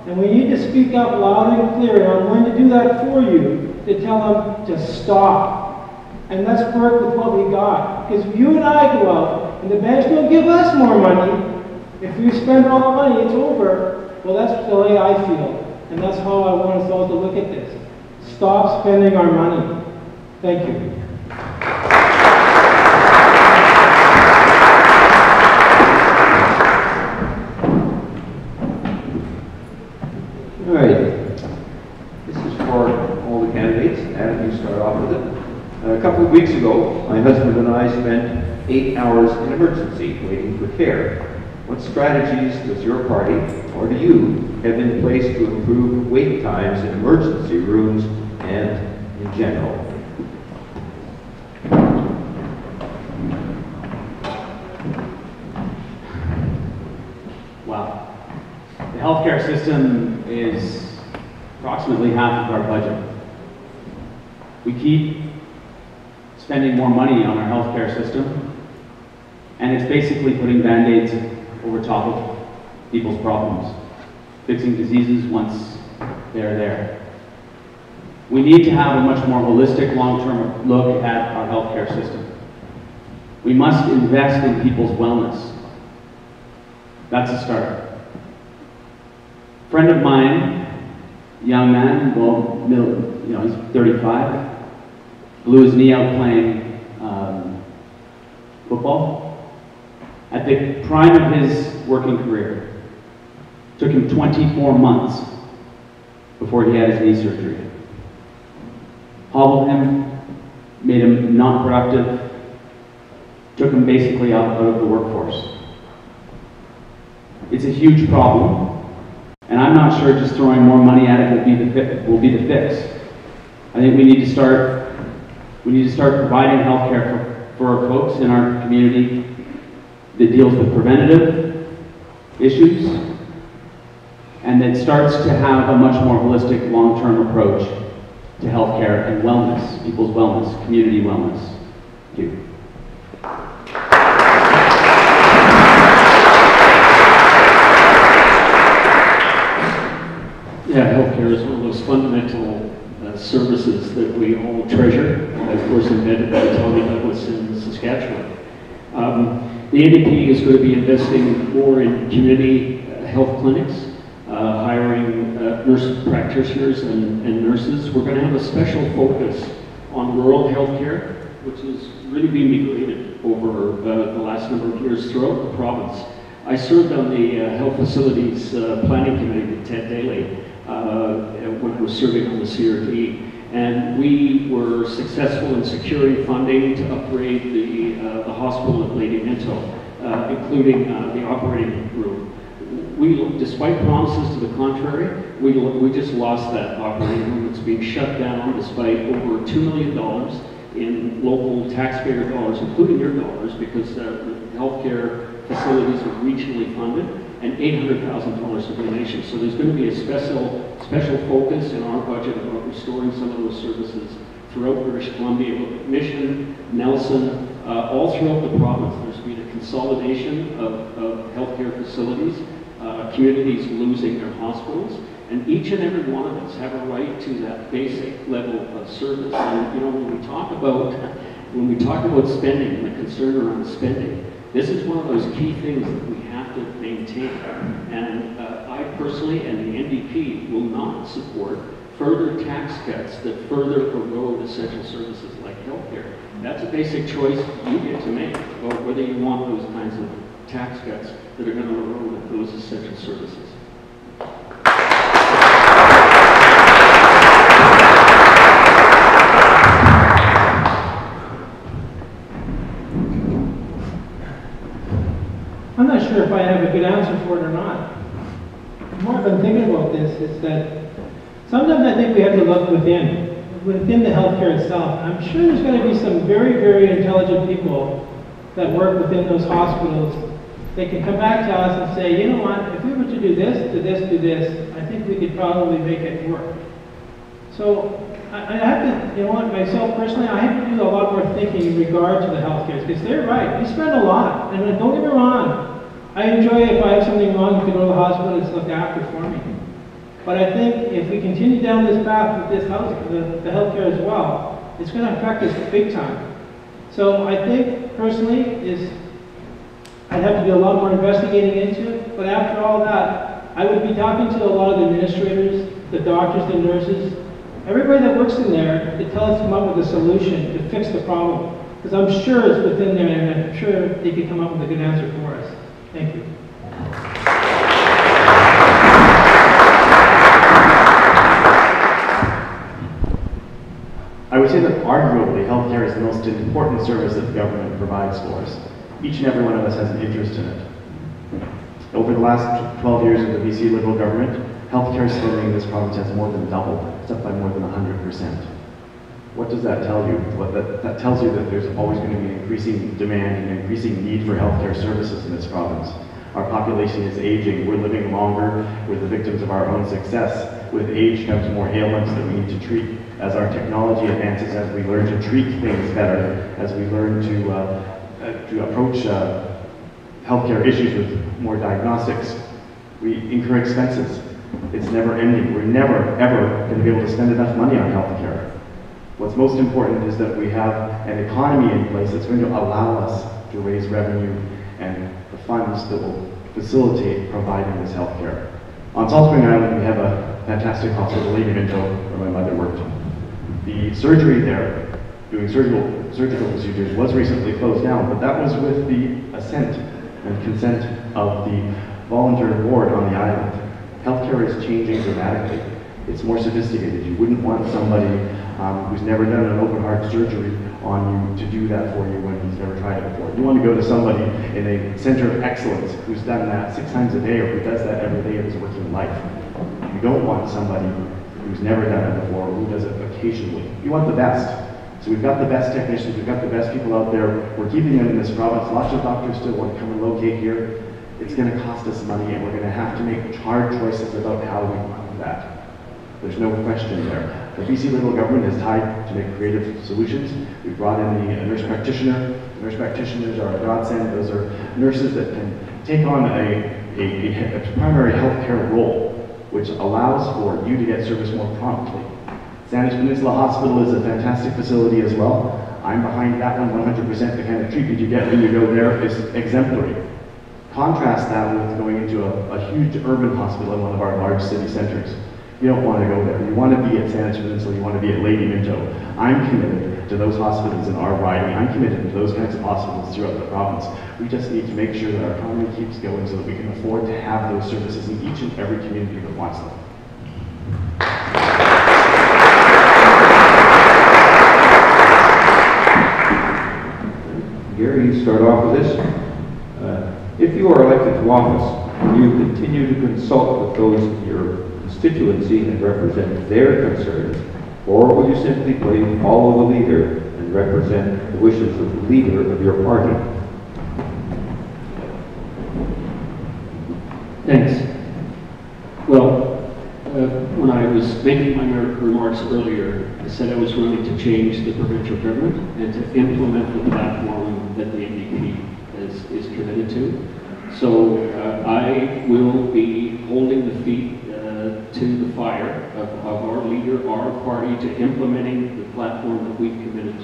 S2: And we need to speak up loud and clear, and I'm going to do that for you, to tell them to stop. And let's work with what we got. Because if you and I go out, and the banks don't give us more money, if we spend all the money, it's over. Well, that's the way I feel. And that's how I want us all to look at this. Stop spending our money. Thank you.
S1: All right. This is for all the candidates. Adam, you start off with it. A couple of weeks ago, my husband and I spent 8 hours in emergency waiting for care. What strategies does your party, or do you, have in place to improve wait times in emergency rooms and in general?
S4: Wow. The healthcare system is approximately half of our budget. We keep spending more money on our healthcare system, And it's basically putting Band-Aids over top of people's problems, fixing diseases once they're there. We need to have a much more holistic, long-term look at our healthcare system. We must invest in people's wellness. That's a start. A friend of mine, young man, well, he's 35, blew his knee out playing football. At the prime of his working career, took him 24 months before he had his knee surgery. Hobbled him, made him not productive, took him basically out of the workforce. It's a huge problem, and I'm not sure just throwing more money at it will be the fix. I think we need to start providing health care for our folks in our community that deals with preventative issues, and that starts to have a much more holistic, long-term approach to healthcare and wellness, people's wellness, community wellness. Thank you.
S3: Yeah, healthcare is one of those fundamental services that we all treasure, of course invented by Tommy Douglas in Saskatchewan. The NDP is going to be investing more in community health clinics, hiring nurse practitioners and nurses. We're going to have a special focus on rural healthcare, which has really been degraded over the last number of years throughout the province. I served on the Health Facilities Planning Committee with Ted Daly when I was serving on the CRT, and we were successful in securing funding to upgrade the hospital at Lady Minto, including the operating room. Despite promises to the contrary, we just lost that operating room. It's being shut down despite over $2 million in local taxpayer dollars, including your dollars, because the healthcare facilities are regionally funded, and $800,000 of donations. So there's going to be a special focus in our budget about restoring some of those services throughout British Columbia. Look at Mission, Nelson, all throughout the province. There's been a consolidation of healthcare facilities, communities losing their hospitals, and each and every one of us have a right to that basic level of service. And when we talk about spending and the concern around spending, this is one of those key things that we have to maintain. And I personally and the NDP will not support further tax cuts that further erode essential services like healthcare. That's a basic choice you get to make about whether you want those kinds of tax cuts that are going to erode those essential services.
S2: I'm not sure if I have a good answer for it or not. The more I've been thinking about this is that sometimes I think we have to look within the healthcare itself. I'm sure there's going to be some very, very intelligent people that work within those hospitals. They can come back to us and say, you know what, if we were to do this, do this, do this, I think we could probably make it work. So I have to, myself personally, I have to do a lot more thinking in regard to the healthcare, because they're right, we spend a lot, and don't get me wrong, I enjoy it if I have something wrong to go to the hospital and it's looked after for me. But I think if we continue down this path with this the healthcare as well, it's going to affect us big time. So I think personally I'd have to do a lot more investigating into it, but after all that, I would be talking to a lot of the administrators, the doctors, the nurses, everybody that works in there to tell us to come up with a solution to fix the problem. Because I'm sure it's within there, and I'm sure they could come up with a good answer for us. Thank you.
S5: I would say that arguably healthcare is the most important service that the government provides for us. Each and every one of us has an interest in it. Over the last 12 years of the BC Liberal government, healthcare spending in this province has more than doubled. It's up by more than 100%. What does that tell you? Well, that tells you that there's always going to be an increasing demand and an increasing need for healthcare services in this province. Our population is aging. We're living longer. We're the victims of our own success. With age comes more ailments that we need to treat. As our technology advances, as we learn to treat things better, as we learn to approach healthcare issues with more diagnostics. We incur expenses. It's never ending. We're never, ever going to be able to spend enough money on healthcare. What's most important is that we have an economy in place that's going to allow us to raise revenue and the funds that will facilitate providing this healthcare. On Salt Spring Island, we have a fantastic hospital, Lady Minto, where my mother worked. The surgery there, doing surgical procedures, was recently closed down, but that was with the assent and consent of the voluntary board on the island. Healthcare is changing dramatically. It's more sophisticated. You wouldn't want somebody who's never done an open heart surgery on you to do that for you when he's never tried it before. You want to go to somebody in a center of excellence who's done that 6 times a day or who does that every day of his working life. You don't want somebody who's never done it before or who does it occasionally. You want the best. So we've got the best technicians, we've got the best people out there. We're keeping them in this province. Lots of doctors still want to come and locate here. It's going to cost us money, and we're going to have to make hard choices about how we fund that. There's no question there. The BC Liberal government is tied to make creative solutions. We've brought in the nurse practitioner. The nurse practitioners are a godsend. Those are nurses that can take on a primary healthcare role, which allows for you to get service more promptly. Saanich Peninsula Hospital is a fantastic facility as well. I'm behind that one 100%. The kind of treatment you get when you go there is exemplary. Contrast that with going into a huge urban hospital in one of our large city centers. You don't want to go there. You want to be at Saanich Peninsula, you want to be at Lady Minto. I'm committed to those hospitals in our riding. I'm committed to those kinds of hospitals throughout the province. We just need to make sure that our economy keeps going so that we can afford to have those services in each and every community that wants them.
S1: Gary, you start off with this. If you are elected to office, will you continue to consult with those in your constituency and represent their concerns, or will you simply play follow the leader and represent the wishes of the leader of your party?
S3: Thanks. Well, when I was making my remarks earlier, I said I was running to change the provincial government and to implement the platform that the NDP is committed to. So I will be holding the feet to the fire of our leader, our party, to implementing the platform that we've committed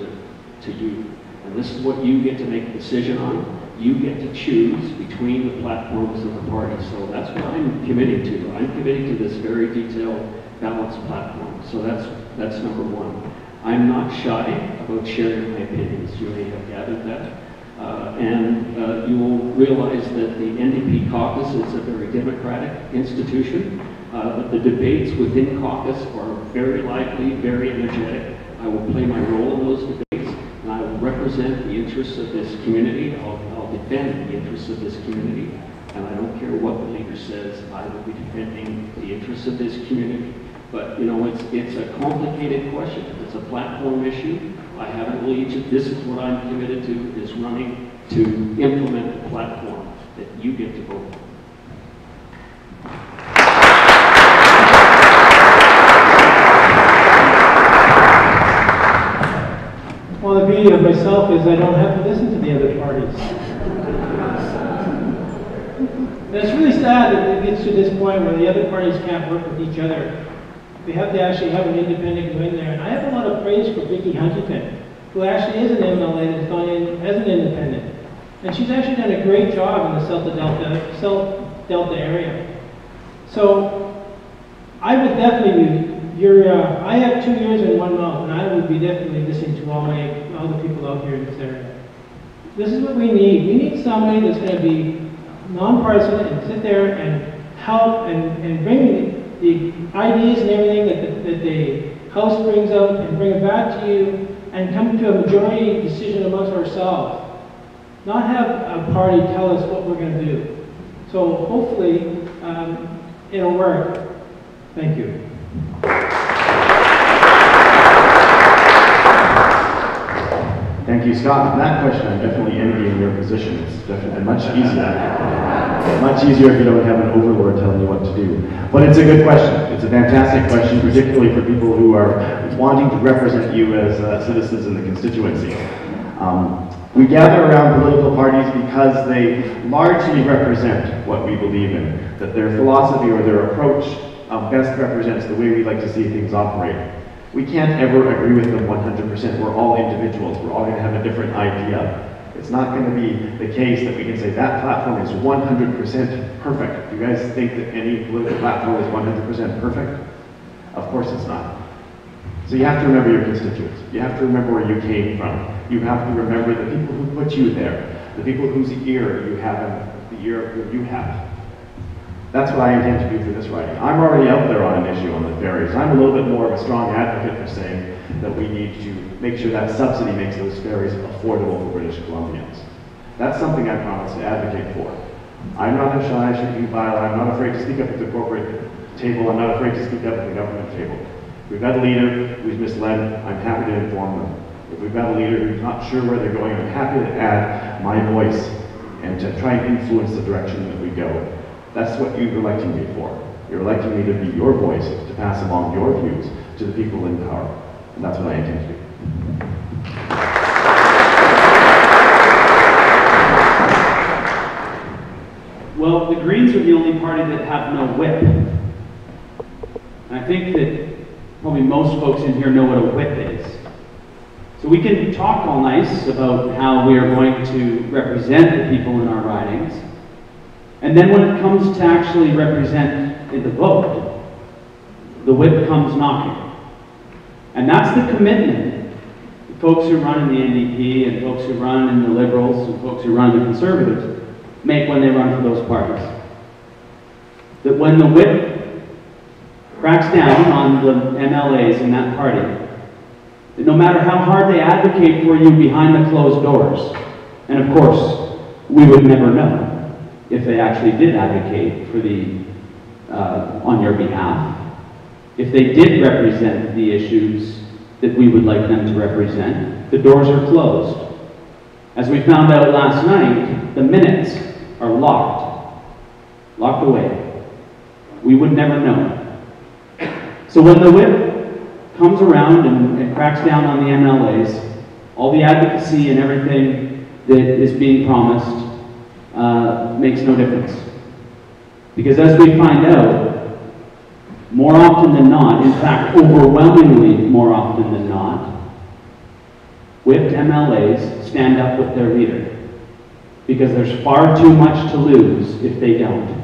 S3: to you. And this is what you get to make a decision on. You get to choose between the platforms of the party. So that's what I'm committing to. I'm committing to this very detailed, balanced platform. So that's number one. I'm not shy about sharing my opinions. You may have gathered that. You will realize that the NDP caucus is a very democratic institution. But the debates within caucus are very lively, very energetic. I will play my role in those debates, and I will represent the interests of this community. I'll defend the interests of this community, and I don't care what the leader says. I will be defending the interests of this community. But you know, it's a complicated question. It's a platform issue. I haven't really. This is what I'm committed to: is running to implement the platform that you get to vote for.
S2: Well, the beauty of myself is I don't have to listen to the other parties. And it's really sad that it gets to this point where the other parties can't work with each other. We have to actually have an independent go in there. And I have a lot of praise for Vicki Huntington, who actually is an MLA that's gone in as an independent. And she's actually done a great job in the South Delta area. So I would definitely be, I have 2 ears and 1 mouth, and I would be definitely listening to all the people out here in this area. This is what we need. We need somebody that's going to be nonpartisan and sit there and help and bring the ideas and everything that the House brings out and bring it back to you and come to a majority decision amongst ourselves. Not have a party tell us what we're going to do. So hopefully it'll work. Thank you.
S5: Thank you, Scott. For that question, I'm definitely envying your position. It's definitely much easier. Much easier if you don't have an overlord telling you what to do. But it's a good question. It's a fantastic question, particularly for people who are wanting to represent you as citizens in the constituency. We gather around political parties because they largely represent what we believe in, that their philosophy or their approach best represents the way we like to see things operate. We can't ever agree with them 100%. We're all individuals. We're all going to have a different idea. It's not going to be the case that we can say that platform is 100% perfect. Do you guys think that any political platform is 100% perfect? Of course it's not. So you have to remember your constituents. You have to remember where you came from. You have to remember the people who put you there, the people whose ear you have and the ear who you have. That's what I intend to do for this writing. I'm already out there on an issue on the ferries. I'm a little bit more of a strong advocate for saying that we need to make sure that subsidy makes those ferries affordable for British Columbians. That's something I promise to advocate for. I'm not a shy, shrinking violet. I'm not afraid to speak up at the corporate table. I'm not afraid to speak up at the government table. If we've got a leader who's misled, I'm happy to inform them. If we've got a leader who's not sure where they're going, I'm happy to add my voice and to try and influence the direction that we go. That's what you're electing me for. You're electing me to be your voice, to pass along your views to the people in power. And that's what I intend to do.
S4: Well, the Greens are the only party that have no whip. And I think that probably most folks in here know what a whip is. So we can talk all nice about how we are going to represent the people in our ridings. And then when it comes to actually represent in the vote, the whip comes knocking. And that's the commitment the folks who run in the NDP and folks who run in the Liberals and folks who run in the Conservatives make when they run for those parties. That when the whip cracks down on the MLAs in that party, that no matter how hard they advocate for you behind the closed doors, and of course, we would never know if they actually did advocate for the, on your behalf, if they did represent the issues that we would like them to represent, the doors are closed. As we found out last night, the minutes are locked away. We would never know. So when the whip comes around and cracks down on the MLAs, all the advocacy and everything that is being promised makes no difference. Because as we find out, more often than not, in fact, overwhelmingly more often than not, whipped MLAs stand up with their leader. Because there's far too much to lose if they don't.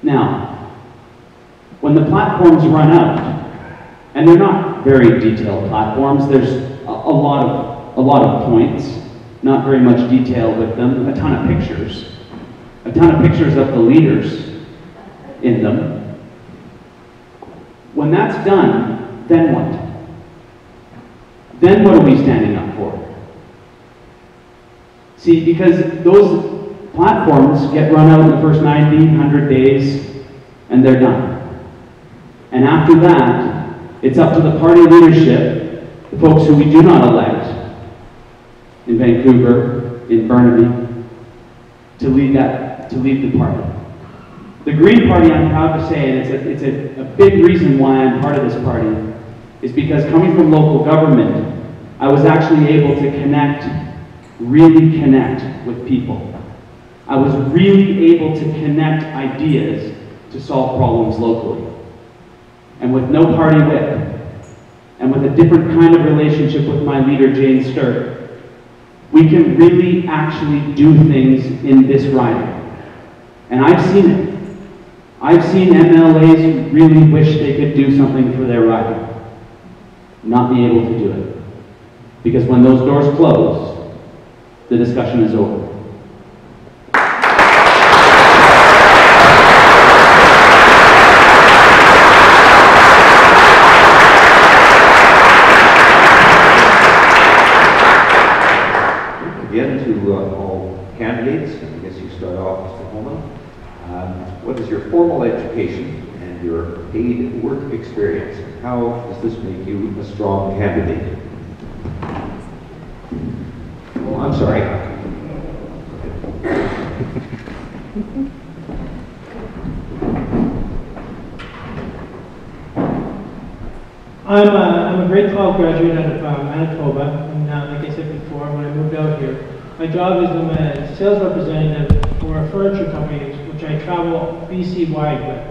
S4: Now, when the platforms run out, and they're not very detailed platforms, there's a lot of points, not very much detail with them, a ton of pictures of the leaders in them. When that's done, then what? Then what are we standing up for? See, because those platforms get run out in the first 90, 100 days, and they're done. And after that, it's up to the party leadership, the folks who we do not elect in Vancouver, in Burnaby, to lead the party. The Green Party, I'm proud to say, and it's a big reason why I'm part of this party, is because coming from local government, I was actually able to really connect with people. I was really able to connect ideas to solve problems locally. And with no party whip, and with a different kind of relationship with my leader, Jane Sturt, we can really actually do things in this riding. And I've seen it. I've seen MLAs really wish they could do something for their riding, not be able to do it. Because when those doors close, the discussion is over.
S1: Again, to all candidates, and I guess you start off, Mr. Holman. What is your formal education and your paid work experience? How does this make you a strong candidate? Oh, I'm sorry.
S2: I'm a grade 12 graduate out of Manitoba, and like I said before, when I moved out here, my job is I'm a sales representative for a furniture company, which I travel BC-wide with.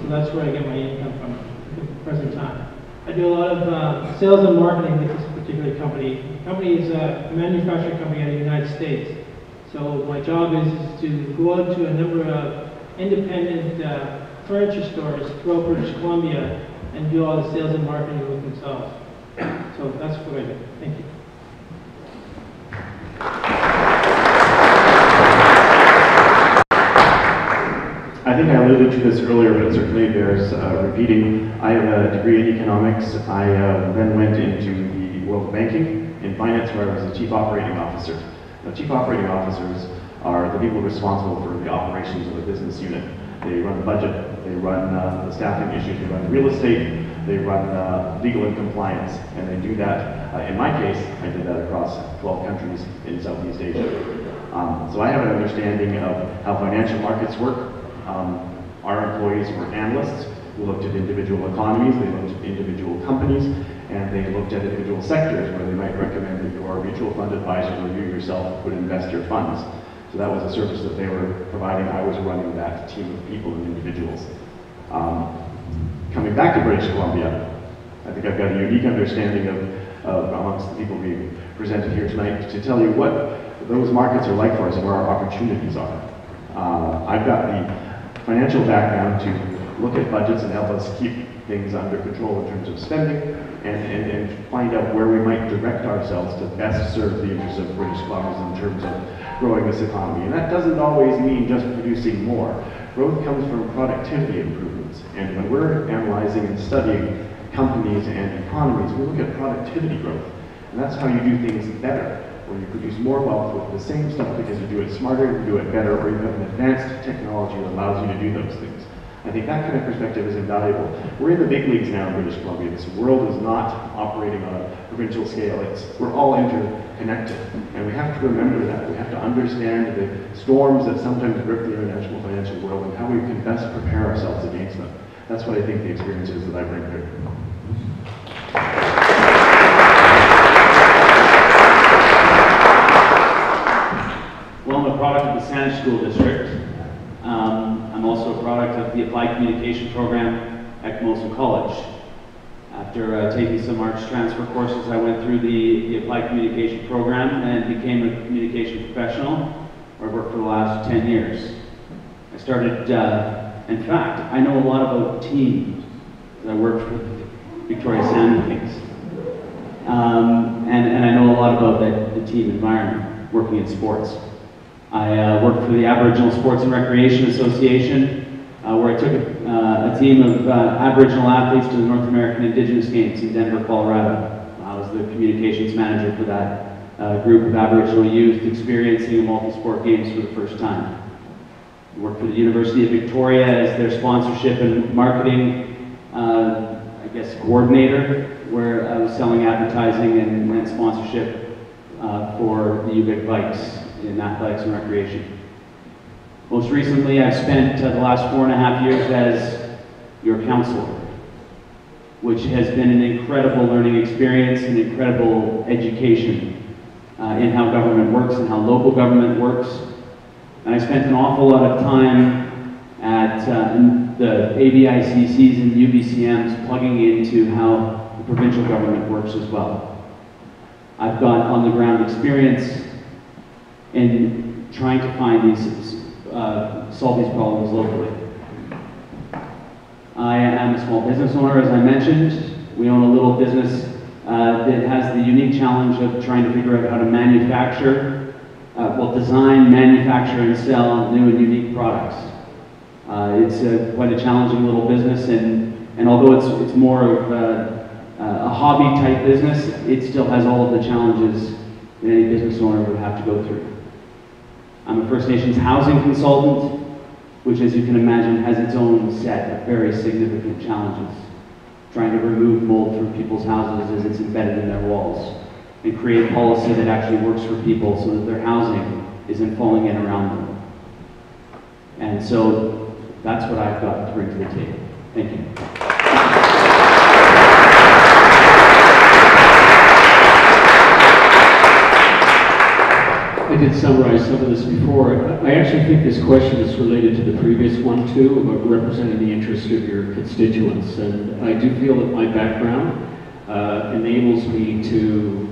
S2: So that's where I get my income from at the present time. I do a lot of sales and marketing with this particular company. The company is a manufacturing company out of the United States. So my job is to go out to a number of independent furniture stores throughout British Columbia and do all the sales and marketing with themselves. So that's what I do. Thank you.
S5: I think I alluded to this earlier, but certainly bears repeating. I have a degree in economics. I then went into the world of banking and finance, where I was the chief operating officer. Now, chief operating officers are the people responsible for the operations of a business unit. They run the budget, they run the staffing issues, they run real estate, they run legal and compliance, and they do that. In my case, I did that across 12 countries in Southeast Asia. So I have an understanding of how financial markets work. Our employees were analysts who looked at individual economies, they looked at individual companies, and they looked at individual sectors where they might recommend that your mutual fund advisors or you yourself would invest your funds. So that was a service that they were providing. I was running that team of people and individuals. Coming back to British Columbia, I think I've got a unique understanding of amongst the people being presented here tonight to tell you what those markets are like for us and where our opportunities are. I've got the financial background to look at budgets and help us keep things under control in terms of spending and find out where we might direct ourselves to best serve the interests of British Columbians in terms of growing this economy. And that doesn't always mean just producing more. Growth comes from productivity improvements. And when we're analyzing and studying companies and economies, we look at productivity growth. And that's how you do things better, where you produce more wealth with the same stuff because you do it smarter, you do it better, or you have an advanced technology that allows you to do those things. I think that kind of perspective is invaluable. We're in the big leagues now in British Columbia. This world is not operating on a provincial scale. We're all interconnected, and we have to remember that. We have to understand the storms that sometimes grip the international financial world and how we can best prepare ourselves against them. That's what I think the experience is that I bring here.
S4: Well, I'm a product of the Saanich School District. I'm also a product of the Applied Communication program at Molson College. After taking some Arts transfer courses, I went through the Applied Communication program and became a communication professional, where I worked for the last 10 years. I started, in fact, I know a lot about teams. I worked for Victoria Sand Kings. And I know a lot about the team environment, working in sports. I worked for the Aboriginal Sports and Recreation Association, where I took a team of Aboriginal athletes to the North American Indigenous Games in Denver, Colorado. I was the communications manager for that group of Aboriginal youth experiencing a multi-sport games for the first time. I worked for the University of Victoria as their sponsorship and marketing, I guess, coordinator, where I was selling advertising and sponsorship for the UVic Vikes in athletics and recreation. Most recently, I've spent the last 4.5 years as your counselor, which has been an incredible learning experience, an incredible education in how government works and how local government works. And I spent an awful lot of time at the ABICCs and UBCMs plugging into how the provincial government works as well. I've got on-the-ground experience in trying to find these, solve these problems locally. I am a small business owner, as I mentioned. We own a little business that has the unique challenge of trying to figure out how to manufacture, design, manufacture, and sell new and unique products. It's quite a challenging little business, and although it's more of a hobby type business, it still has all of the challenges that any business owner would have to go through. I'm a First Nations housing consultant, which, as you can imagine, has its own set of very significant challenges. Trying to remove mold from people's houses as it's embedded in their walls, and create policy that actually works for people so that their housing isn't falling in around them. And so that's what I've got to bring to the table. Thank you.
S3: did summarize some of this before. I actually think this question is related to the previous one too, about representing the interests of your constituents. And I do feel that my background enables me to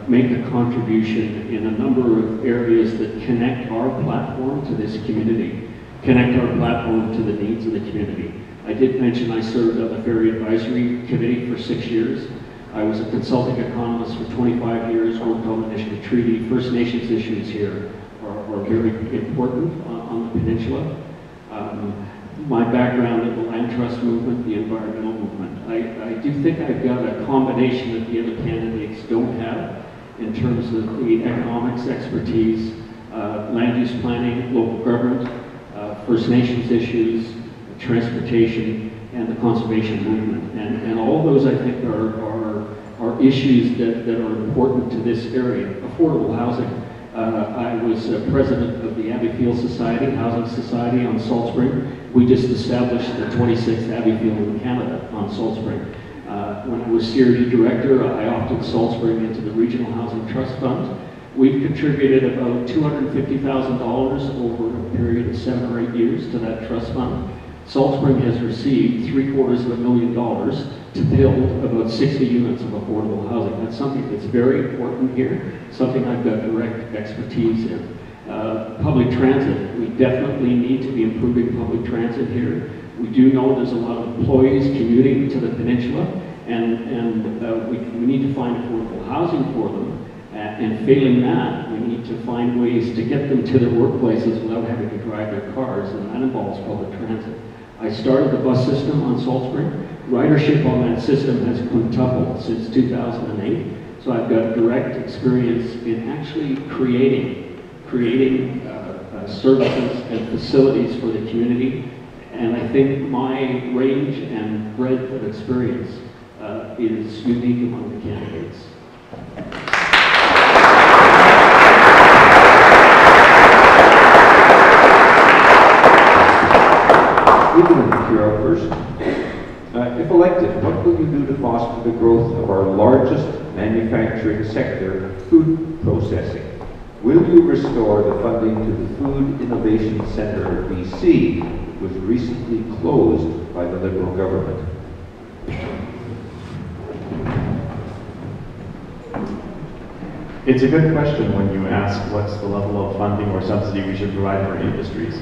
S3: make a contribution in a number of areas that connect our platform to this community, connect our platform to the needs of the community. I did mention I served on the Ferry Advisory Committee for 6 years. I was a consulting economist for 25 years, worked on the Initiative Treaty. First Nations issues here are very important on the peninsula. My background in the land trust movement, the environmental movement. I do think I've got a combination that the other candidates don't have in terms of the economics expertise, land use planning, local government, First Nations issues, transportation, and the conservation movement. And all of those, I think, are issues that are important to this area. Affordable housing. I was president of the Abbey Field Society, Housing Society on Salt Spring. We just established the 26th Abbey Field in Canada on Salt Spring. When I was CRD director, I opted Salt Spring into the Regional Housing Trust Fund. We've contributed about $250,000 over a period of 7 or 8 years to that trust fund. Salt Spring has received $750,000 to build about 60 units of affordable housing. That's something that's very important here, something I've got direct expertise in. Public transit, we definitely need to be improving public transit here. We do know there's a lot of employees commuting to the peninsula, and we need to find affordable housing for them. And failing that, we need to find ways to get them to their workplaces without having to drive their cars, and that involves public transit. I started the bus system on Salt Spring. Ridership on that system has quintupled since 2008. So I've got direct experience in actually creating services and facilities for the community. And I think my range and breadth of experience is unique among the candidates.
S1: First, if elected, what will you do to foster the growth of our largest manufacturing sector, food processing? Will you restore the funding to the Food Innovation Centre of BC, which was recently closed by the Liberal government?
S5: It's a good question when you ask what's the level of funding or subsidy we should provide for industries.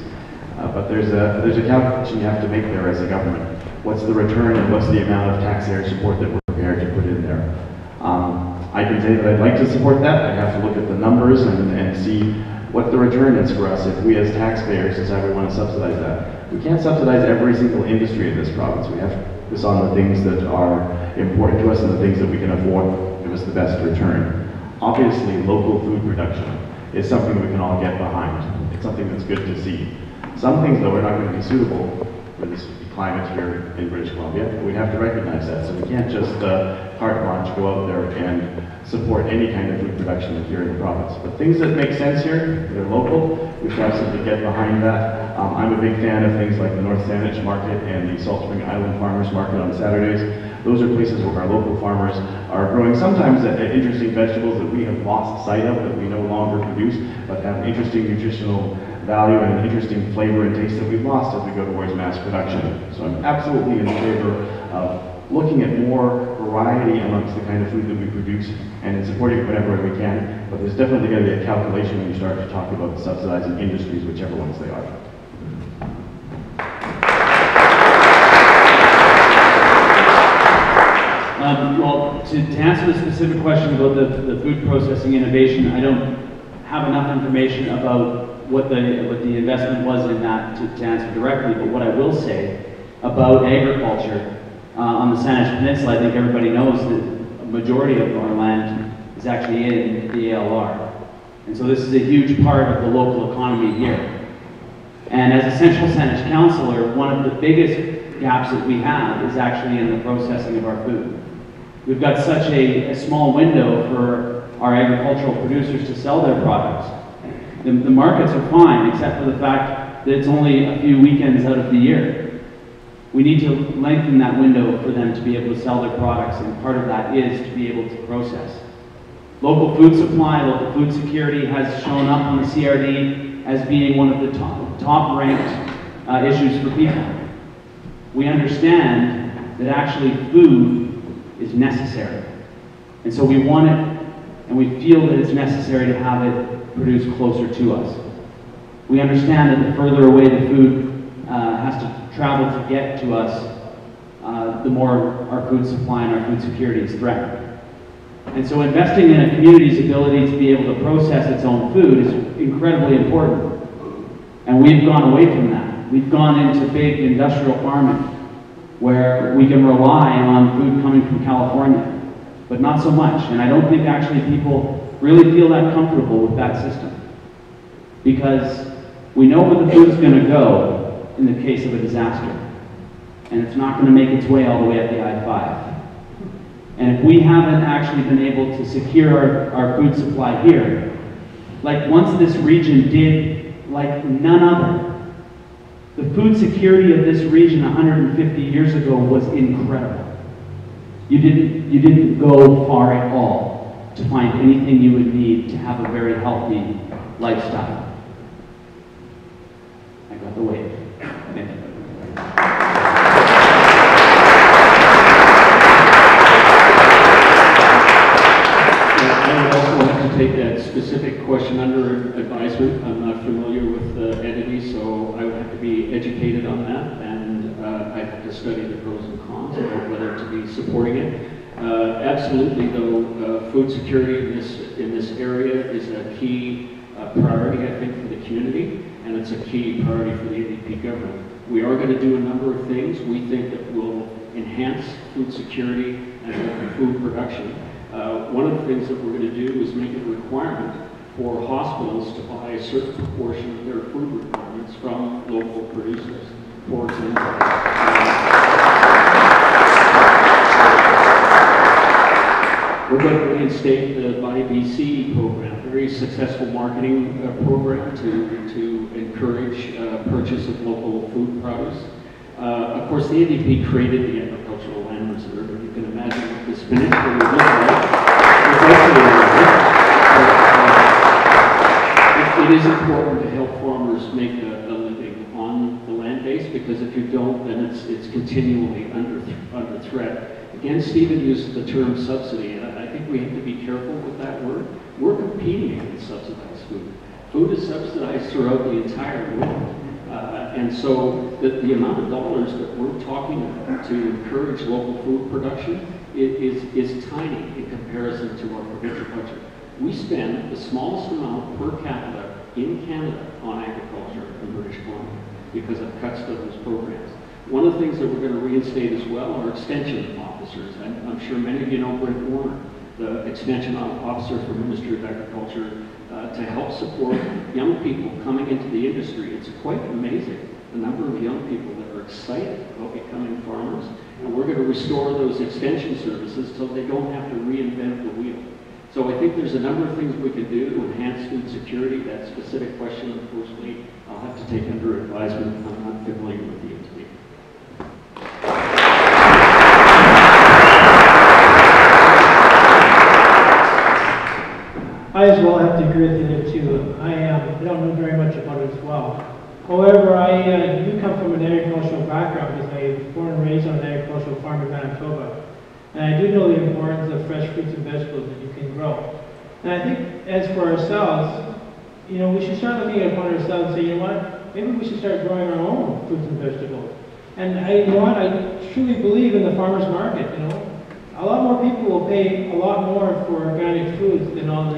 S5: But there's a calculation you have to make there as a government. What's the return and what's the amount of taxpayer support that we're prepared to put in there? I can say that I'd like to support that. I have to look at the numbers and see what the return is for us if we as taxpayers decide we want to subsidize that. We can't subsidize every single industry in this province. We have to focus on the things that are important to us and the things that we can afford to give us the best return. Obviously, local food production is something we can all get behind. It's something that's good to see. Some things, though, are not going to be suitable for this climate here in British Columbia. We have to recognize that. So we can't just carte blanche go out there and support any kind of food production here in the province. But things that make sense here, they're local, we should absolutely get behind that. I'm a big fan of things like the North Saanich Market and the Salt Spring Island Farmers Market on Saturdays. Those are places where our local farmers are growing sometimes interesting vegetables that we have lost sight of, that we no longer produce, but have interesting nutritional value and interesting flavor and taste that we've lost as we go towards mass production. So I'm absolutely in favor of looking at more variety amongst the kind of food that we produce and in supporting it whenever we can, but there's definitely going to be a calculation when you start to talk about subsidizing industries, whichever ones they are.
S4: Well, to answer the specific question about the food processing innovation, I don't have enough information about what the investment was in that to answer directly, but what I will say about agriculture on the Saanich Peninsula, I think everybody knows that a majority of our land is actually in the ALR. And so this is a huge part of the local economy here. And as a Central Saanich councillor, one of the biggest gaps that we have is actually in the processing of our food. We've got such a small window for our agricultural producers to sell their products. The markets are fine, except for the fact that it's only a few weekends out of the year. We need to lengthen that window for them to be able to sell their products, and part of that is to be able to process. Local food supply, local food security has shown up on the CRD as being one of the top ranked issues for people. We understand that actually food is necessary. And so we want it, and we feel that it's necessary to have it produced closer to us. We understand that the further away the food has to travel to get to us, the more our food supply and our food security is threatened. And so investing in a community's ability to be able to process its own food is incredibly important. And we've gone away from that. We've gone into big industrial farming where we can rely on food coming from California, but not so much. And I don't think actually people really feel that comfortable with that system, because we know where the food's going to go in the case of a disaster, and it's not going to make its way all the way up the I-5. And if we haven't actually been able to secure our food supply here, like once this region did like none other, the food security of this region 150 years ago was incredible. You didn't go far at all to find anything you would need to have a very healthy lifestyle. I got the wave. Thank you.
S3: Take that specific question under advisement. I'm not familiar with the entity, so I would have to be educated on that, and I have to study the pros and cons about whether to be supporting it. Absolutely, though, food security in this area is a key priority, I think, for the community, and it's a key priority for the NDP government. We are going to do a number of things we think that will enhance food security and food production. One of the things that we're going to do is make it a requirement for hospitals to buy a certain proportion of their food requirements from local producers. For example, we're going to reinstate the Buy BC program, a very successful marketing program to encourage purchase of local food produce. Of course, the NDP created the Agricultural Land Reserve, and you can imagine what this peninsula would look like. It is important to help farmers make a living on the land base, because if you don't, then it's continually under threat. Again, Stephen used the term subsidy, and I think we have to be careful with that word. We're competing against subsidized food. Food is subsidized throughout the entire world. And so the amount of dollars that we're talking about to encourage local food production is tiny in comparison to our provincial budget. We spend the smallest amount per capita in Canada on agriculture in British Columbia because of cuts to those programs. One of the things that we're going to reinstate as well are extension officers. I'm sure many of you know Brent Warner, the extension officer for Ministry of Agriculture, to help support young people coming into the industry. It's quite amazing the number of young people that are excited about becoming farmers, and we're going to restore those extension services so they don't have to reinvent the wheel. So I think there's a number of things we can do to enhance food security. That specific question, unfortunately, I'll have to take under advisement. I'm not familiar with the entity.
S2: I as well have to agree with you there too. I don't know very much about it as well. However, I do come from an agricultural background because I was born and raised on an agricultural farm in Manitoba. And I do know the importance of fresh fruits and vegetables that you can grow. And I think as for ourselves, you know, we should start looking upon ourselves and say, you know what, maybe we should start growing our own fruits and vegetables. And you know what, I truly believe in the farmer's market, you know. A lot more people will pay a lot more for organic foods than all the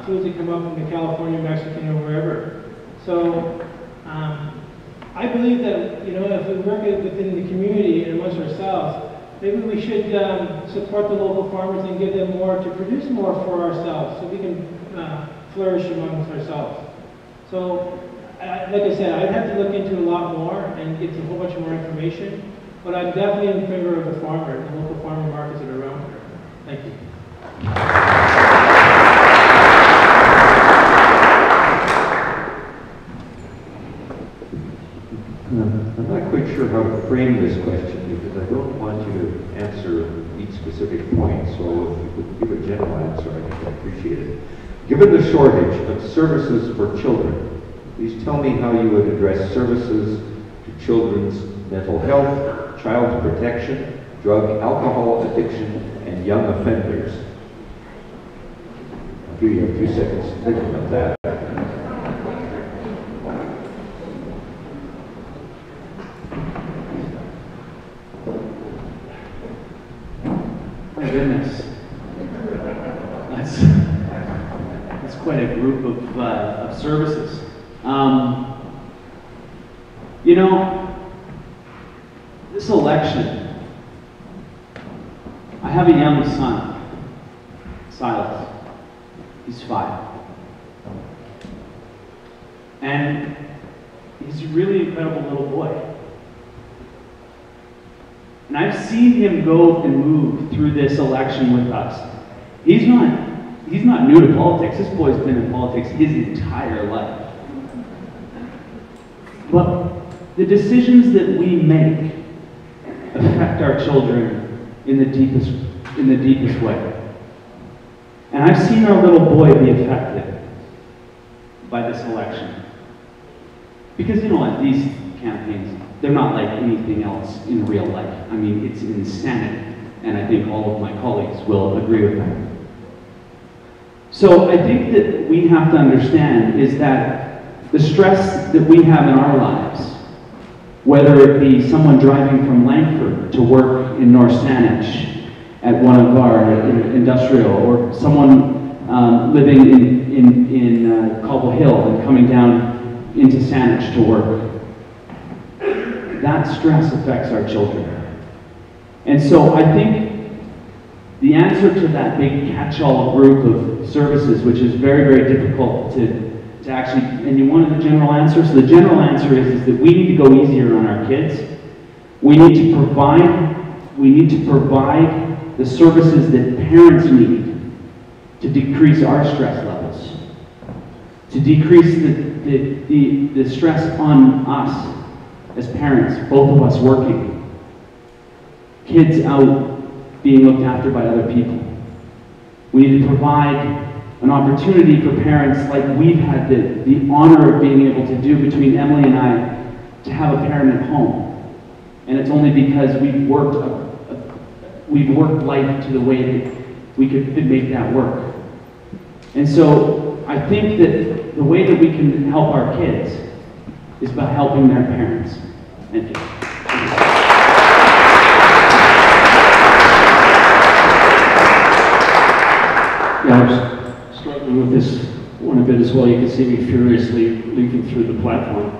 S2: foods that come up from the California, Mexican, or wherever. So I believe that, you know, if we work within the community and amongst ourselves, maybe we should support the local farmers and give them more to produce more for ourselves so we can flourish amongst ourselves. So, like I said, I'd have to look into a lot more and get a whole bunch more information. But I'm definitely in favor of the farmer, the local farmer markets that are around here. Thank you.
S1: I'm not quite sure how to frame this question because I don't want you to answer each specific point. So if you could give a general answer, I think I appreciate it. Given the shortage of services for children, please tell me how you would address services to children's mental health, child protection, drug, alcohol addiction, and young offenders. I'll give you a few seconds to think about that.
S4: My goodness. That's quite a group of services. You know, this election, I have a young son, Silas. He's 5. And he's a really incredible little boy. And I've seen him go and move through this election with us. He's not new to politics. This boy's been in politics his entire life. But the decisions that we make affect our children in the deepest way. And I've seen our little boy be affected by this election. Because you know what, these campaigns, they're not like anything else in real life. I mean, it's insanity. And I think all of my colleagues will agree with that. So I think that we have to understand is that the stress that we have in our lives, whether it be someone driving from Langford to work in North Saanich at one of our industrial, or someone living in Cobble Hill and coming down into Saanich to work, that stress affects our children. And so I think the answer to that big catch-all group of services, which is very, very difficult to actually, and you wanted the general answer? So the general answer is that we need to go easier on our kids. We need to provide the services that parents need to decrease our stress levels, to decrease the stress on us as parents, both of us working, kids out being looked after by other people. We need to provide an opportunity for parents like we've had the honor of being able to do between Emily and I, to have a parent at home. And it's only because we've worked life to the way that we could make that work. And so I think that the way that we can help our kids is by helping their parents. Thank you.
S3: Yeah, I was struggling with this one a bit as well. You can see me furiously leaping through the platform.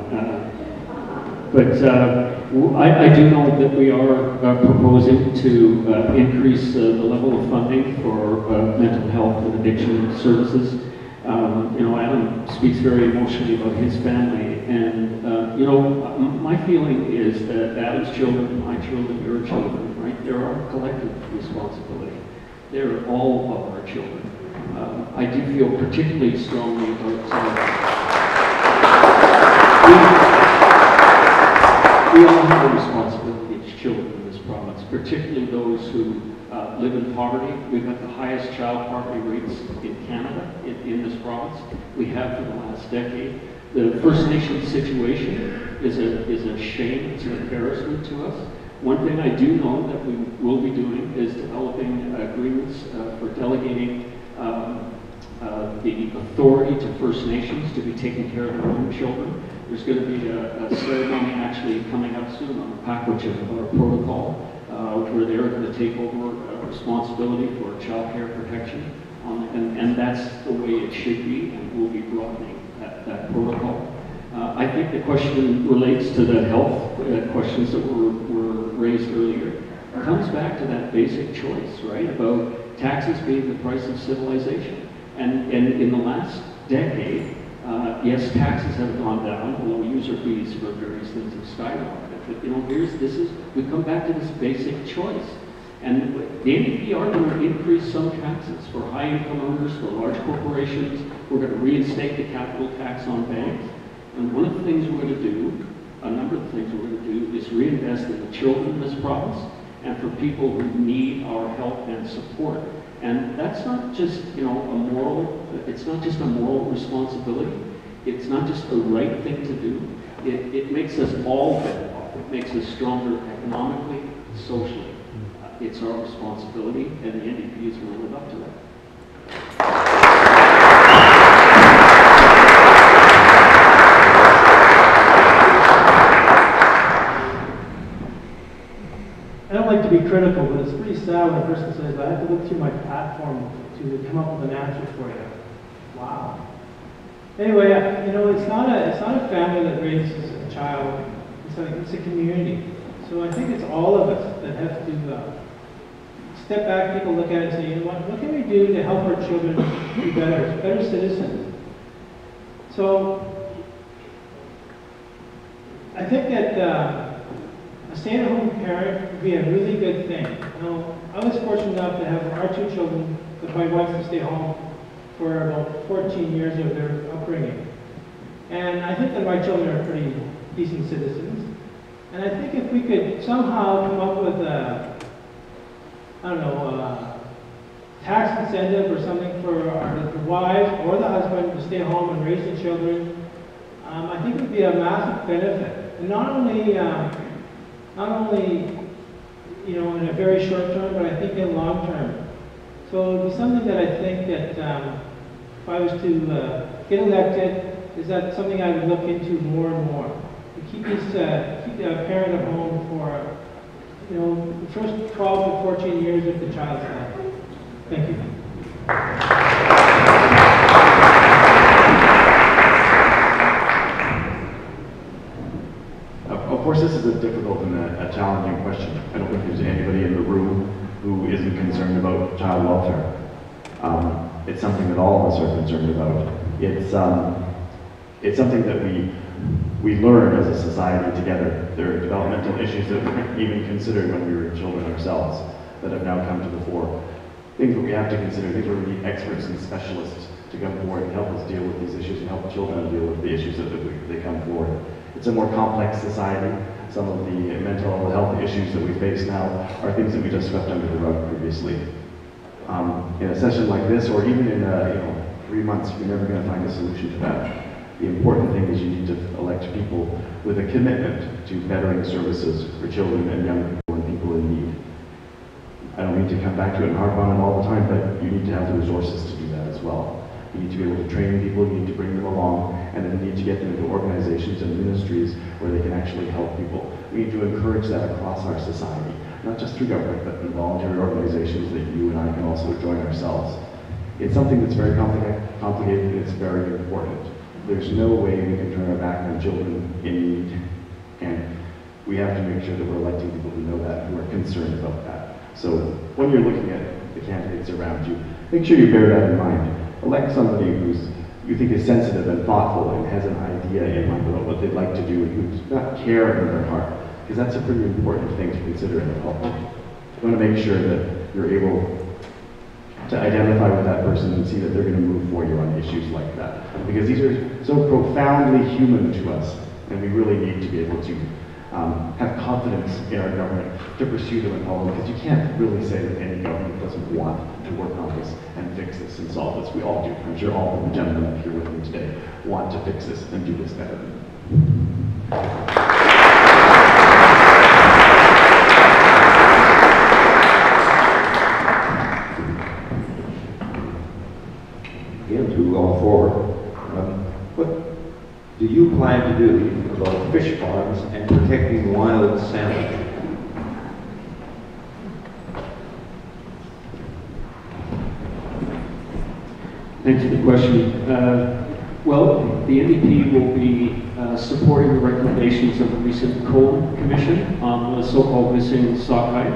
S3: I do know that we are proposing to increase the level of funding for mental health and addiction services. You know, Adam speaks very emotionally about his family, and you know, my feeling is that Adam's children, my children, your children, right? They're our collective responsibility. They're all of our children. I do feel particularly strongly about we all have a responsibility as children in this province, particularly those who live in poverty. We've got the highest child poverty rates in Canada, in this province. We have for the last decade. The First Nations situation is a shame, it's an embarrassment to us. One thing I do know that we will be doing is developing agreements for delegating the authority to First Nations to be taking care of their own children. There's going to be a ceremony actually coming up soon on the package of our protocol where they're going to take over responsibility for child care protection. And that's the way it should be, and we'll be broadening that protocol. I think the question relates to the health questions that were raised earlier. It comes back to that basic choice, right, about taxes being the price of civilization. And in the last decade, yes, taxes have gone down, although user fees for various things have skyrocketed. But you know, we come back to this basic choice. And the NDP are going to increase some taxes for high-income earners, for large corporations. We're going to reinstate the capital tax on banks. And one of the things we're going to do, a number of things we're going to do, is reinvest in the children in this province and for people who need our help and support. And that's not just, you know, it's not just a moral responsibility. It's not just the right thing to do. It makes us all better off. It makes us stronger economically, socially. It's our responsibility, and the NDP is going to live up to that.
S2: I don't like to be critical, but it's pretty sad when a person says, I have to look through my platform to come up with an answer for you. Wow. Anyway, you know, it's not a family that raises a child. It's a community. So I think it's all of us that have to step back, take a look at it, and say, you know what can we do to help our children be better citizens? So I think that a stay-at-home parent would be a really good thing. You know, I was fortunate enough to have our 2 children, with my wife, to stay home for about 14 years of their upbringing. And I think that my children are pretty decent citizens. And I think if we could somehow come up with a, I don't know, a tax incentive or something for the wives or the husband to stay home and raise the children, I think it would be a massive benefit. And not only, you know, in a very short term, but I think in long term. So it would be something that I think that if I was to get elected, is that something I would look into more and more. To keep a parent at home for, you know, the first 12 to 14 years of the child's life. Thank you.
S5: Of course, this is a difficult and a challenging question. I don't think there's anybody in the room who isn't concerned about child welfare. It's something that all of us are concerned about. It's something that we learn as a society together. There are developmental issues that we weren't even considered when we were children ourselves that have now come to the fore. Things that we have to consider, things where we need experts and specialists to come forward and help us deal with these issues and help children deal with the issues that they come forward. It's a more complex society. Some of the mental health issues that we face now are things that we just swept under the rug previously. In a session like this, or even in 3 months, you're never going to find a solution to that. The important thing is you need to elect people with a commitment to bettering services for children and young people and people in need. I don't mean to come back to it and harp on it all the time, but you need to have the resources to do that as well. You need to be able to train people, you need to bring them along, and then you need to get them into organizations and ministries where they can actually help people. We need to encourage that across our society, not just through government, but in voluntary organizations that you and I can also join ourselves. It's something that's very complicated and it's very important. There's no way we can turn our back on children in need, and we have to make sure that we're electing people who know that, who are concerned about that. So when you're looking at the candidates around you, make sure you bear that in mind. Elect somebody you think is sensitive and thoughtful and has an idea in mind about what they'd like to do and who does not care in their heart, because that's a pretty important thing to consider in the public. You want to make sure that you're able to identify with that person and see that they're going to move for you on issues like that. Because these are so profoundly human to us, and we really need to be able to have confidence in our government to pursue them and follow them, because you can't really say that any government doesn't want to work on this and fix this and solve this. We all do. I'm sure all of the gentlemen up here with me today want to fix this and do this better.
S1: Again, to all four, what do you plan to do about fish farms and protecting wild salmon?
S3: Thanks for the question. Well, the NDP will be supporting the recommendations of the recent Cohen Commission on the so-called missing sockeye.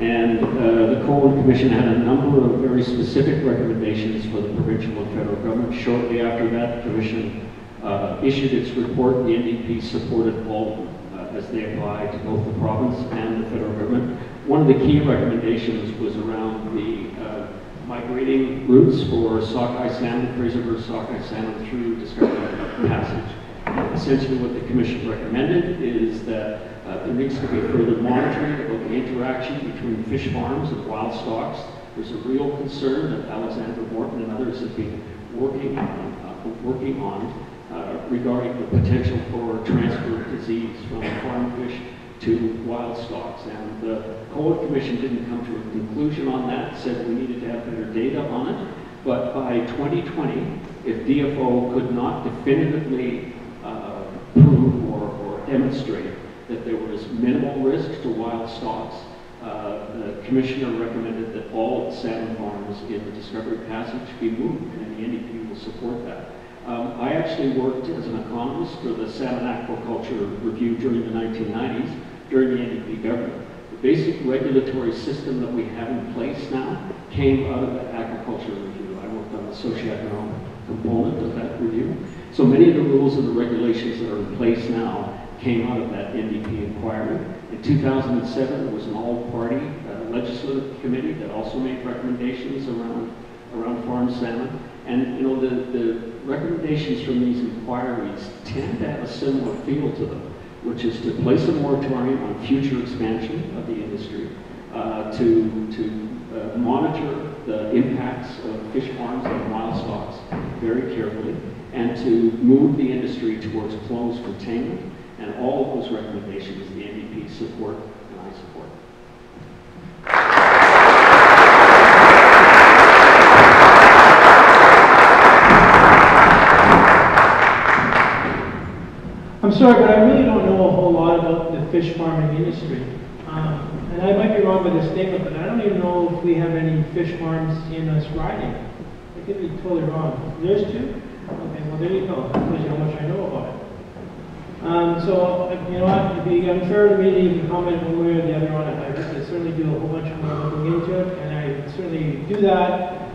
S3: And the Cohen Commission had a number of very specific recommendations for the provincial and federal government. Shortly after that, the Commission issued its report. The NDP supported all of them as they applied to both the province and the federal government. One of the key recommendations was around the migrating routes for sockeye salmon, Fraser River sockeye salmon through Discovery Passage. Essentially what the commission recommended is that there needs to be further monitoring about the interaction between fish farms and wild stocks. There's a real concern that Alexander Morton and others have been working on regarding the potential for transfer of disease from farm fish to wild stocks. And the COA Commission didn't come to a conclusion on that, said we needed to have better data on it. But by 2020, if DFO could not definitively prove or demonstrate that there was minimal risk to wild stocks, the commissioner recommended that all salmon farms in the Discovery Passage be moved, and the NDP will support that. I actually worked as an economist for the Salmon Aquaculture Review during the 1990s, during the NDP government. The basic regulatory system that we have in place now came out of the Aquaculture Review. I worked on the socioeconomic component of that review. So many of the rules and the regulations that are in place now came out of that NDP inquiry. In 2007, there was an all-party legislative committee that also made recommendations around farm salmon. And you know, the recommendations from these inquiries tend to have a similar feel to them, which is to place a moratorium on future expansion of the industry, to monitor the impacts of fish farms and wild stocks very carefully, and to move the industry towards closed containment. And all of those recommendations the NDP support and I support.
S2: I'm sorry, but I really don't know a whole lot about the fish farming industry. And I might be wrong with this statement, but I don't even know if we have any fish farms in Riding. I could be totally wrong. There's two? Okay, well there you go. That tells you how much I know about it. So, you know what, it'd be unfair to me to even comment one way or the other on it. I certainly do a whole bunch more looking into it, and I certainly do that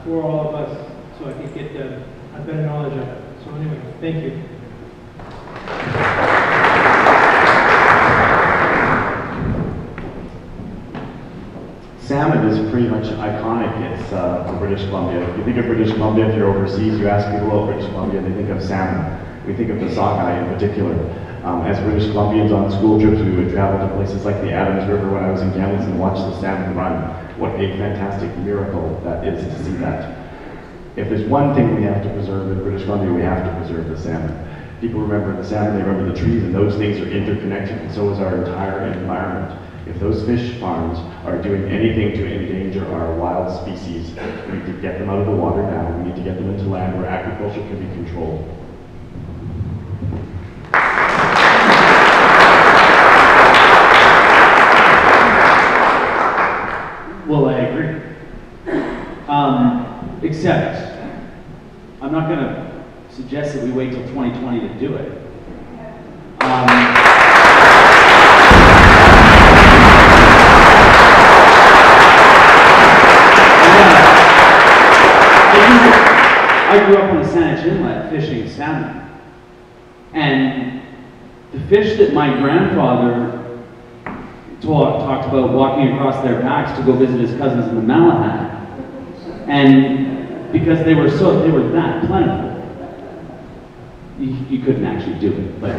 S2: for all of us, so I can get a better knowledge of it. So anyway, thank you.
S5: Salmon is pretty much iconic. It's for British Columbia. If you think of British Columbia, if you're overseas, you ask people about British Columbia, they think of salmon. We think of the sockeye in particular. As British Columbians on school trips, we would travel to places like the Adams River when I was in Kamloops and watch the salmon run. What a fantastic miracle that is to see that. If there's one thing we have to preserve in British Columbia, we have to preserve the salmon. People remember the salmon, they remember the trees, and those things are interconnected, and so is our entire environment. If those fish farms are doing anything to endanger our wild species, we need to get them out of the water now. We need to get them into land where agriculture can be controlled.
S4: Well, I agree. Except, I'm not going to suggest that we wait till 2020 to do it. I grew up on the Saanich Inlet fishing salmon. And the fish that my grandfather talked about walking across their backs to go visit his cousins in the Malahat. And because they were that plentiful, you couldn't actually do it. But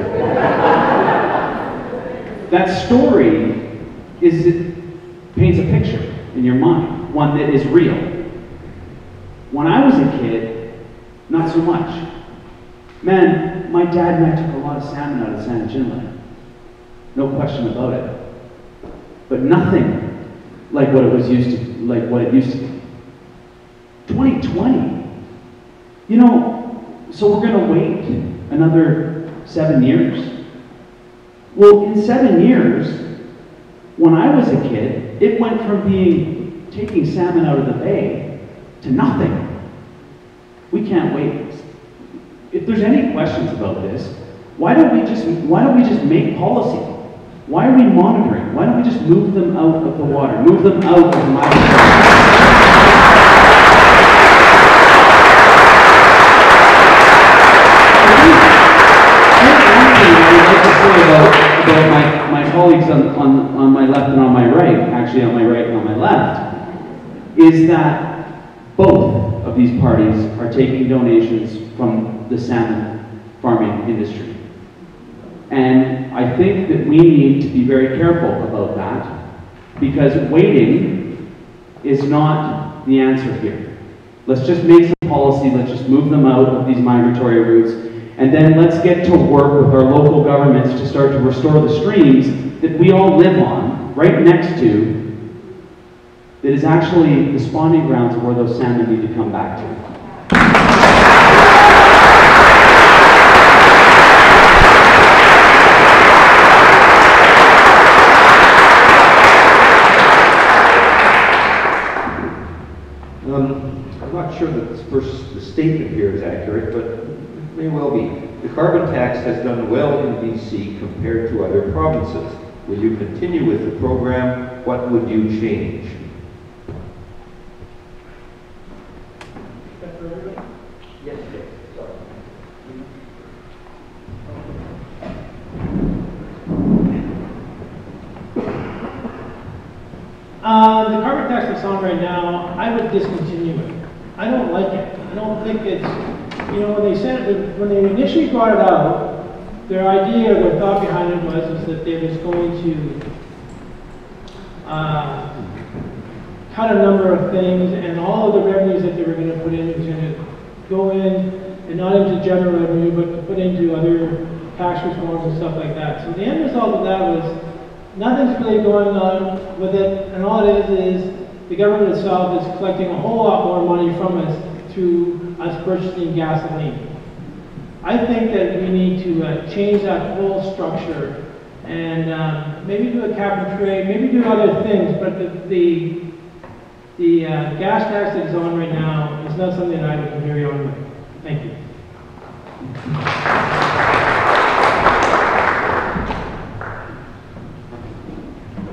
S4: that story paints a picture in your mind, one that is real. When I was a kid, not so much. Man, my dad and I took a lot of salmon out of Saanich Inlet. No question about it. But nothing like what it used to be. 2020. You know, so we're gonna wait another 7 years. Well, in 7 years, when I was a kid, it went from taking salmon out of the bay to nothing. We can't wait. If there's any questions about this, why don't we just make policy? Why are we monitoring? Why don't we just move them out of the water? Move them out of the water. About my colleagues on my left and on my right, actually on my right and on my left, is that both of these parties are taking donations from the salmon farming industry. And I think that we need to be very careful about that, because waiting is not the answer here. Let's just make some policy, let's just move them out of these migratory routes, and then let's get to work with our local governments to start to restore the streams that we all live on, right next to, that is actually the spawning grounds of where those salmon need to come back to.
S1: I'm not sure that the statement here is accurate, but it may well be. The carbon tax has done well in BC compared to other provinces. Will you continue with the program? What would you change? Yes, yes, sorry.
S2: The carbon tax that's on right now, I would discontinue it. I don't like it. I don't think it's, you know, when they initially brought it out, their idea, their thought behind it was that they was going to cut a number of things, and all of the revenues that they were going to put in was going to go in, and not into general revenue, but to put into other tax reforms and stuff like that. So the end result of that was nothing's really going on with it, and all it is the government itself is collecting a whole lot more money from us through us purchasing gasoline. I think that we need to change that whole structure and maybe do a cap and trade, maybe do other things, but the gas tax that is on right now is not something that I would carry on with. Thank you.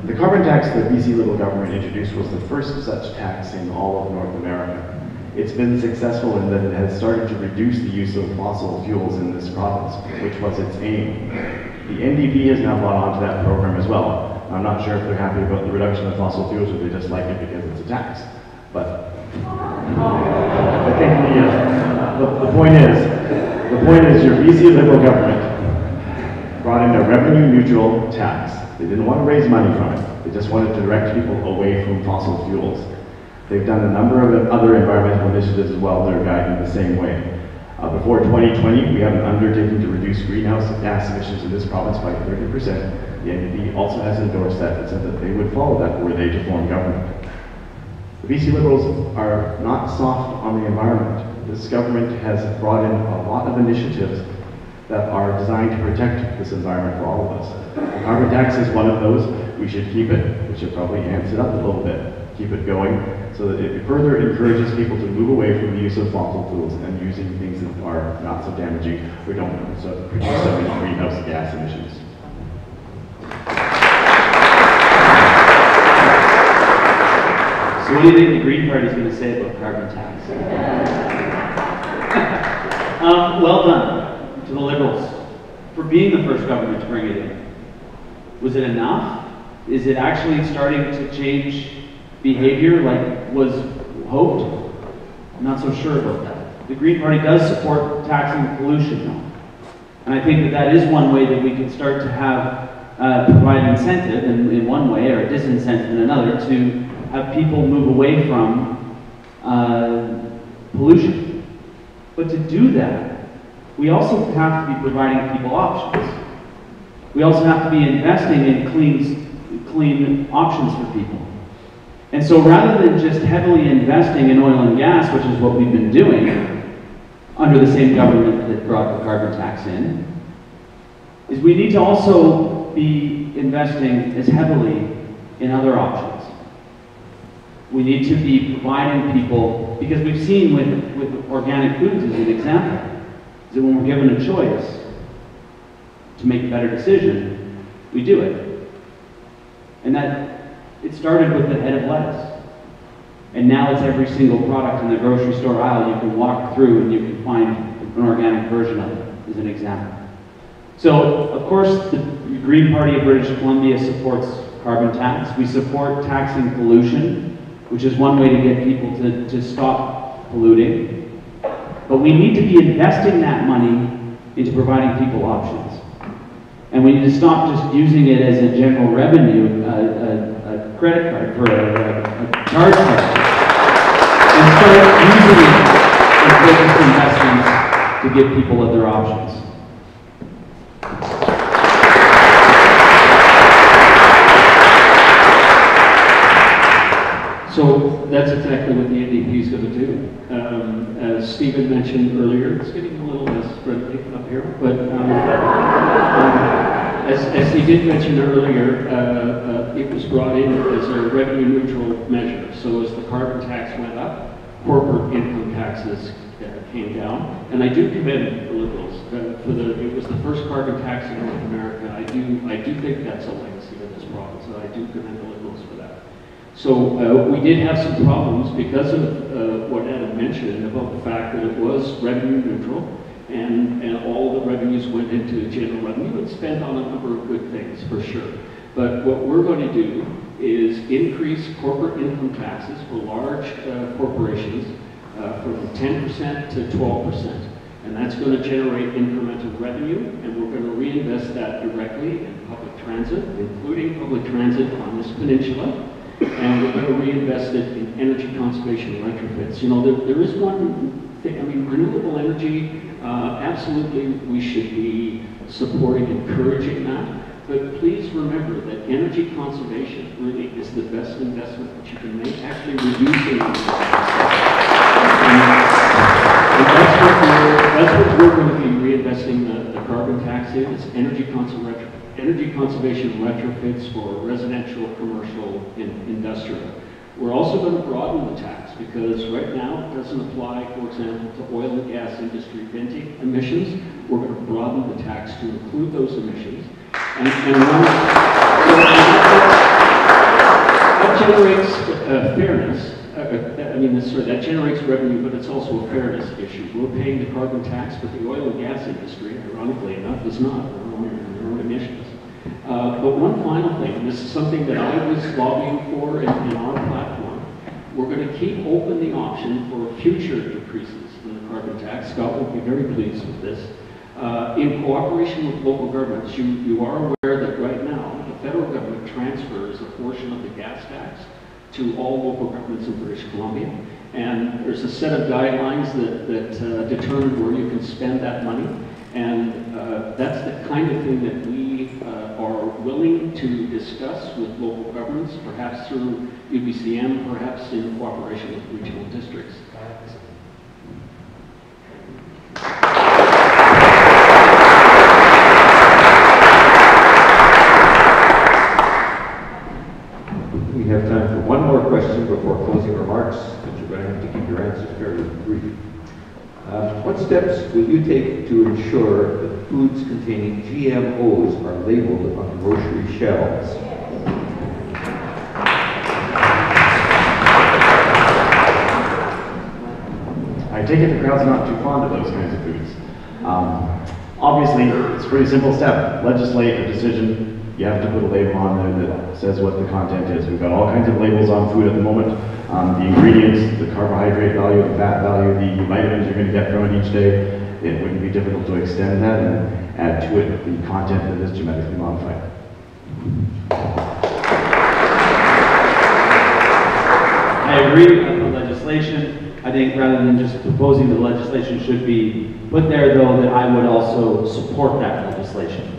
S5: The carbon tax that the BC Liberal government introduced was the first such tax in all of North America. It's been successful in that it has started to reduce the use of fossil fuels in this province, which was its aim. The NDP has now bought onto that program as well. I'm not sure if they're happy about the reduction of fossil fuels or they just like it because it's a tax. But I think the point is your BC Liberal government brought in a revenue neutral tax. They didn't want to raise money from it. They just wanted to direct people away from fossil fuels. They've done a number of other environmental initiatives as well that are guided the same way. Before 2020, we have an undertaking to reduce greenhouse gas emissions in this province by 30%. The NDP also has endorsed that and said that they would follow that were they to form government. The BC Liberals are not soft on the environment. This government has brought in a lot of initiatives that are designed to protect this environment for all of us. The carbon tax is one of those. We should keep it. We should probably amp it up a little bit, keep it going, so that it further encourages people to move away from the use of fossil fuels and using things that are not so damaging or don't produce so many greenhouse gas emissions.
S4: So what do you think the Green Party is going to say about carbon tax? Well done to the Liberals for being the first government to bring it in. Was it enough? Is it actually starting to change behavior like was hoped? I'm not so sure about that. The Green Party does support taxing pollution though. And I think that that is one way that we can start to have, provide incentive in one way or a disincentive in another to have people move away from pollution. But to do that, we also have to be providing people options. We also have to be investing in clean options for people. And so rather than just heavily investing in oil and gas, which is what we've been doing under the same government that brought the carbon tax in, is we need to also be investing as heavily in other options. We need to be providing people, because we've seen with organic foods as an example, is that when we're given a choice to make a better decision, we do it. And that it started with the head of lettuce. And now it's every single product in the grocery store aisle you can walk through and you can find an organic version of it, as an example. So, of course, the Green Party of British Columbia supports carbon tax. We support taxing pollution, which is one way to get people to stop polluting. But we need to be investing that money into providing people options. And we need to stop just using it as a general revenue, a credit card for a charge card, and start using it as focused investments to give people other options.
S3: So that's exactly what the NDP is going to do. As Stephen mentioned earlier, it's getting a little less friendly up here, but as he did mention earlier, it was brought in as a revenue neutral measure. So as the carbon tax went up, corporate income taxes came down, and I do commend the Liberals it was the first carbon tax in North America. I do think that's a legacy of this province, and I do commend the Liberals for that. So we did have some problems because of what Adam mentioned about the fact that it was revenue neutral, and all the revenues went into general revenue and spent on a number of good things, for sure. But what we're going to do is increase corporate income taxes for large corporations from 10% to 12%. And that's going to generate incremental revenue, and we're going to reinvest that directly in public transit, including public transit on this peninsula. And we're going to reinvest it in energy conservation retrofits. You know, there is one thing, I mean, renewable energy, absolutely we should be supporting, encouraging that. But please remember that energy conservation really is the best investment that you can make, actually reducing and that's what we're going to be reinvesting the carbon tax in, is energy conservation retrofits for residential, commercial, and industrial. We're also going to broaden the tax because right now it doesn't apply, for example, to oil and gas industry venting emissions. We're going to broaden the tax to include those emissions. And that generates fairness. That generates revenue, but it's also a fairness issue. We're paying the carbon tax, but the oil and gas industry, ironically enough, is not their own emissions. But one final thing, and this is something that I was lobbying for in our platform. We're going to keep open the option for future increases in the carbon tax. Scott will be very pleased with this. In cooperation with local governments, you are aware that right now the federal government transfers a portion of the gas tax to all local governments in British Columbia. And there's a set of guidelines that determine where you can spend that money. And that's the kind of thing that we are willing to discuss with local governments, perhaps through UBCM, perhaps in cooperation with regional districts.
S1: We have time for one more question before closing remarks, but you're going to have to keep your answers fairly brief. What steps will you take to ensure that foods containing GMOs are labeled on grocery shelves?
S5: I take it the crowd's not too fond of those kinds of foods. Obviously, it's a pretty simple step. Legislate a decision. You have to put a label on there that says what the content is. We've got all kinds of labels on food at the moment. The ingredients, the carbohydrate value, the fat value, the vitamins you're going to get from it each day. It wouldn't be difficult to extend that and add to it the content that is genetically modified.
S4: I agree with the legislation. I think rather than just proposing the legislation should be put there, though, that I would also support that legislation.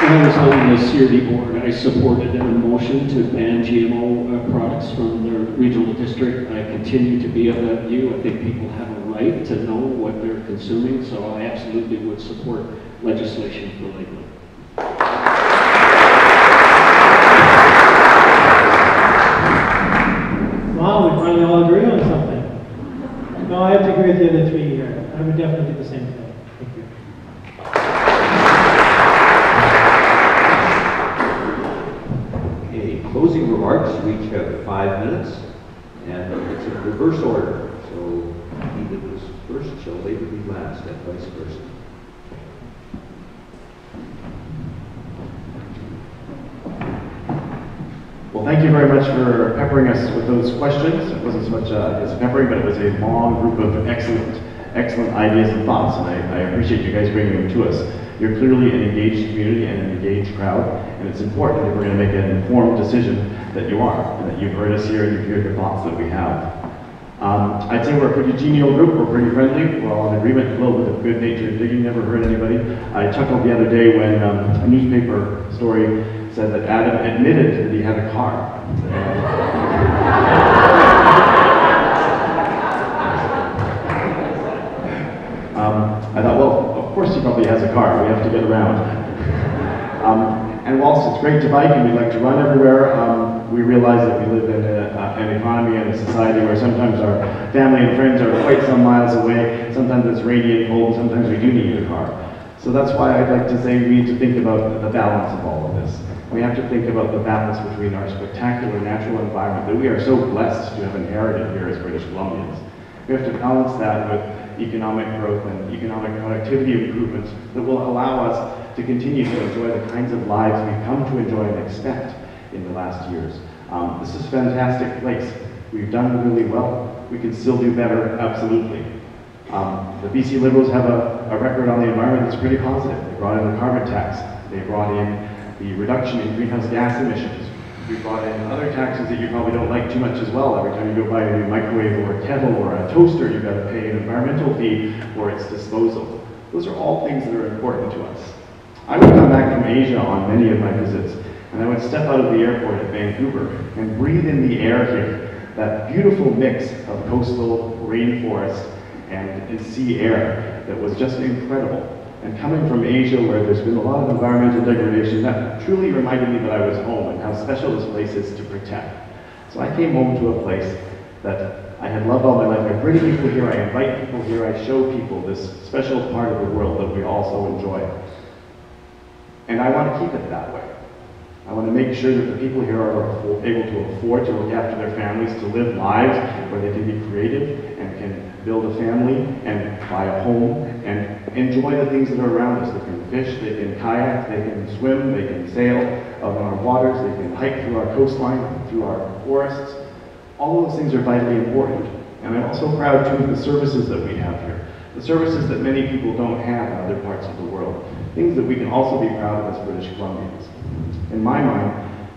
S3: When I was on the CRD board, I supported a motion to ban GMO products from their regional district. I continue to be of that view. I think people have a right to know what they're consuming, so I absolutely would support legislation for labeling.
S2: Wow, we finally all agree on something. No, I have to agree with the other three here. I would definitely do the same thing. Thank you.
S1: Closing remarks, we each have 5 minutes, and it's in reverse order. So he that was first shall later be last, and vice versa.
S4: Well,
S5: Well, thank you very much for peppering us with those questions. It wasn't so much as peppering, but it was a long group of excellent ideas and thoughts, and I appreciate you guys bringing them to us. You're clearly an engaged community and an engaged crowd, and it's important if we're going to make an informed decision that you are, and that you've heard us here and you've heard the thoughts that we have. I'd say we're a pretty genial group, we're pretty friendly, we're all in agreement, a little bit of good-natured digging, never hurt anybody. I chuckled the other day when a newspaper story said that Adam admitted that he had a car. I thought, well, of course he probably has a car, we have to get around. And whilst it's great to bike and we like to run everywhere, we realize that we live in an economy and a society where sometimes our family and friends are quite some miles away, sometimes it's rainy and cold, and sometimes we do need a car. So that's why I'd like to say we need to think about the balance of all of this. We have to think about the balance between our spectacular natural environment that we are so blessed to have inherited here as British Columbians. We have to balance that with economic growth and economic productivity improvements that will allow us to continue to enjoy the kinds of lives we've come to enjoy and expect in the last years. This is a fantastic place. We've done really well. We can still do better, absolutely. The BC Liberals have a record on the environment that's pretty positive. They brought in the carbon tax. They brought in the reduction in greenhouse gas emissions. We brought in other taxes that you probably don't like too much as well. Every time you go buy a new microwave or a kettle or a toaster, you've got to pay an environmental fee for its disposal. Those are all things that are important to us. I would come back from Asia on many of my visits, and I would step out of the airport at Vancouver and breathe in the air here, that beautiful mix of coastal rainforest and sea air that was just incredible. And coming from Asia, where there's been a lot of environmental degradation, that truly reminded me that I was home and how special this place is to protect. So I came home to a place that I had loved all my life. I bring people here, I invite people here, I show people this special part of the world that we all so enjoy. And I want to keep it that way. I want to make sure that the people here are able to afford to look after their families, to live lives where they can be creative and can build a family and buy a home and enjoy the things that are around us. They can fish, they can kayak, they can swim, they can sail on our waters, they can hike through our coastline, through our forests. All of those things are vitally important. And I'm also proud too of the services that we have here. The services that many people don't have in other parts of the world. Things that we can also be proud of as British Columbians. In my mind,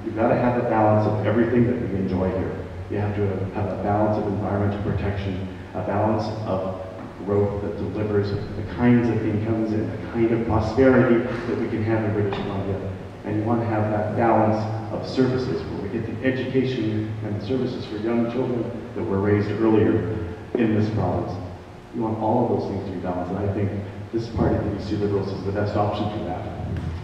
S5: you've got to have a balance of everything that we enjoy here. You have to have a balance of environmental protection, a balance of growth that delivers the kinds of incomes and the kind of prosperity that we can have in British Columbia. And you want to have that balance of services where we get the education and the services for young children that were raised earlier in this province. You want all of those things to be balanced, and I think this party, the BC Liberals, is the best option for that.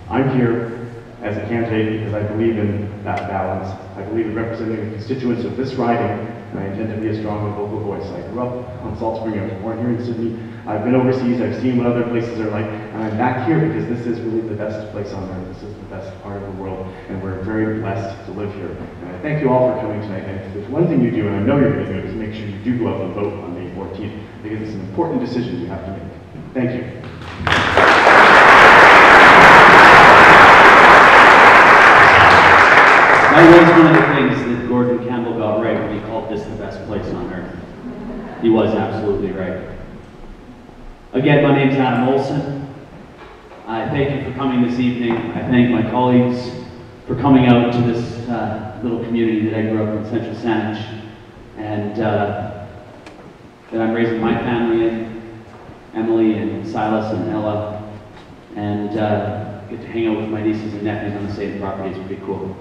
S5: I'm here as a candidate because I believe in that balance. I believe in representing the constituents of this riding, and I intend to be a strong and vocal voice. I grew up on Salt Spring. I was born here in Sydney. I've been overseas. I've seen what other places are like, and I'm back here because this is really the best place on earth. This is the best part of the world, and we're very blessed to live here. And I thank you all for coming tonight. And if there's one thing you do, and I know you're going to do it, is make sure you do go out and vote on May 14th, because it's an important decision you have to make. Thank you.
S4: That was one of the things that Gordon Campbell got right when he called this the best place on earth. He was absolutely right. Again, my name's Adam Olson. I thank you for coming this evening. I thank my colleagues for coming out to this little community that I grew up in, Central Saanich, and that I'm raising my family in, Emily and Silas and Ella, and get to hang out with my nieces and nephews on the same property. It's pretty cool.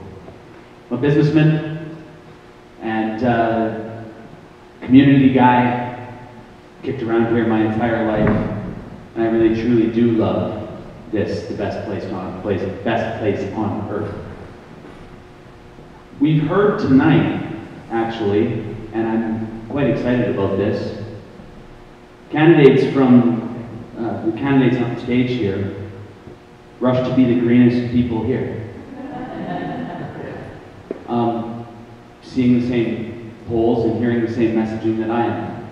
S4: I'm a businessman and community guy, kicked around here my entire life, and I really truly do love this, the best place on earth. We've heard tonight, actually, and I'm quite excited about this, candidates from the candidates on stage here rush to be the greenest people here. Seeing the same polls and hearing the same messaging that I am,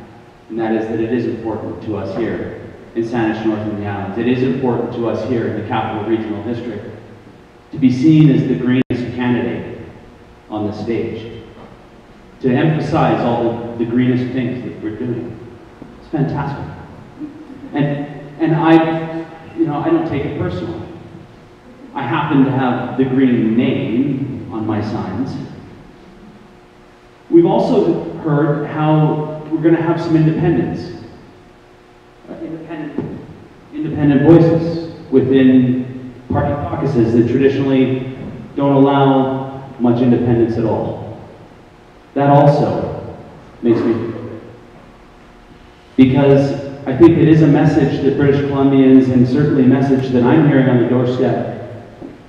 S4: and that is that it is important to us here in Saanich North and the Islands. It is important to us here in the Capital Regional District to be seen as the greenest candidate on the stage to emphasize all the greenest things that we're doing. It's fantastic. And I don't take it personally. I happen to have the green name on my signs. We've also heard how we're going to have some independence. Independent voices within party caucuses that traditionally don't allow much independence at all. That also makes me feel good. Because I think it is a message that British Columbians, and certainly a message that I'm hearing on the doorstep,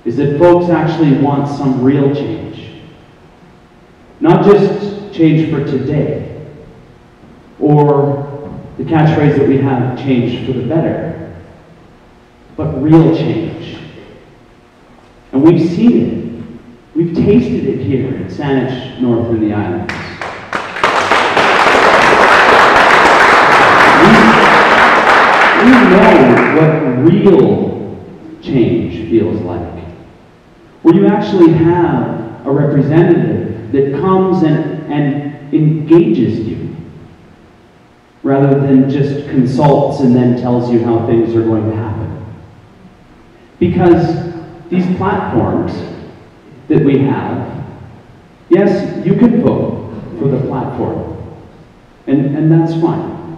S4: is that folks actually want some real change. Not just change for today, or the catchphrase that we have, change for the better, but real change. And we've seen it. We've tasted it here in Saanich, north in the islands. We know what real change feels like. Where you actually have a representative that comes and engages you, rather than just consults and then tells you how things are going to happen. Because these platforms that we have, yes, you can vote for the platform, and that's fine.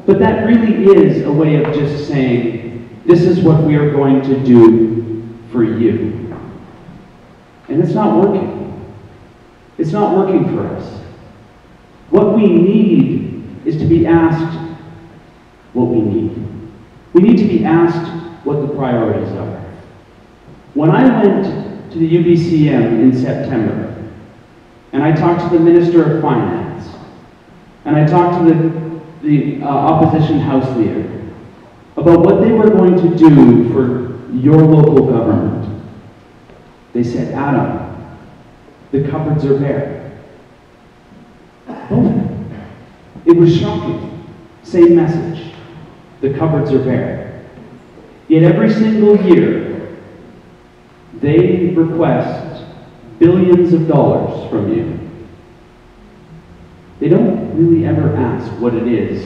S4: But that really is a way of just saying, this is what we are going to do for you. And it's not working. It's not working for us. What we need is to be asked what we need. We need to be asked what the priorities are. When I went to the UBCM in September, and I talked to the Minister of Finance, and I talked to the opposition House Leader about what they were going to do for your local government, they said, Adam, the cupboards are bare. Oh, it was shocking. Same message. The cupboards are bare. Yet every single year, they request billions of dollars from you. They don't really ever ask what it is.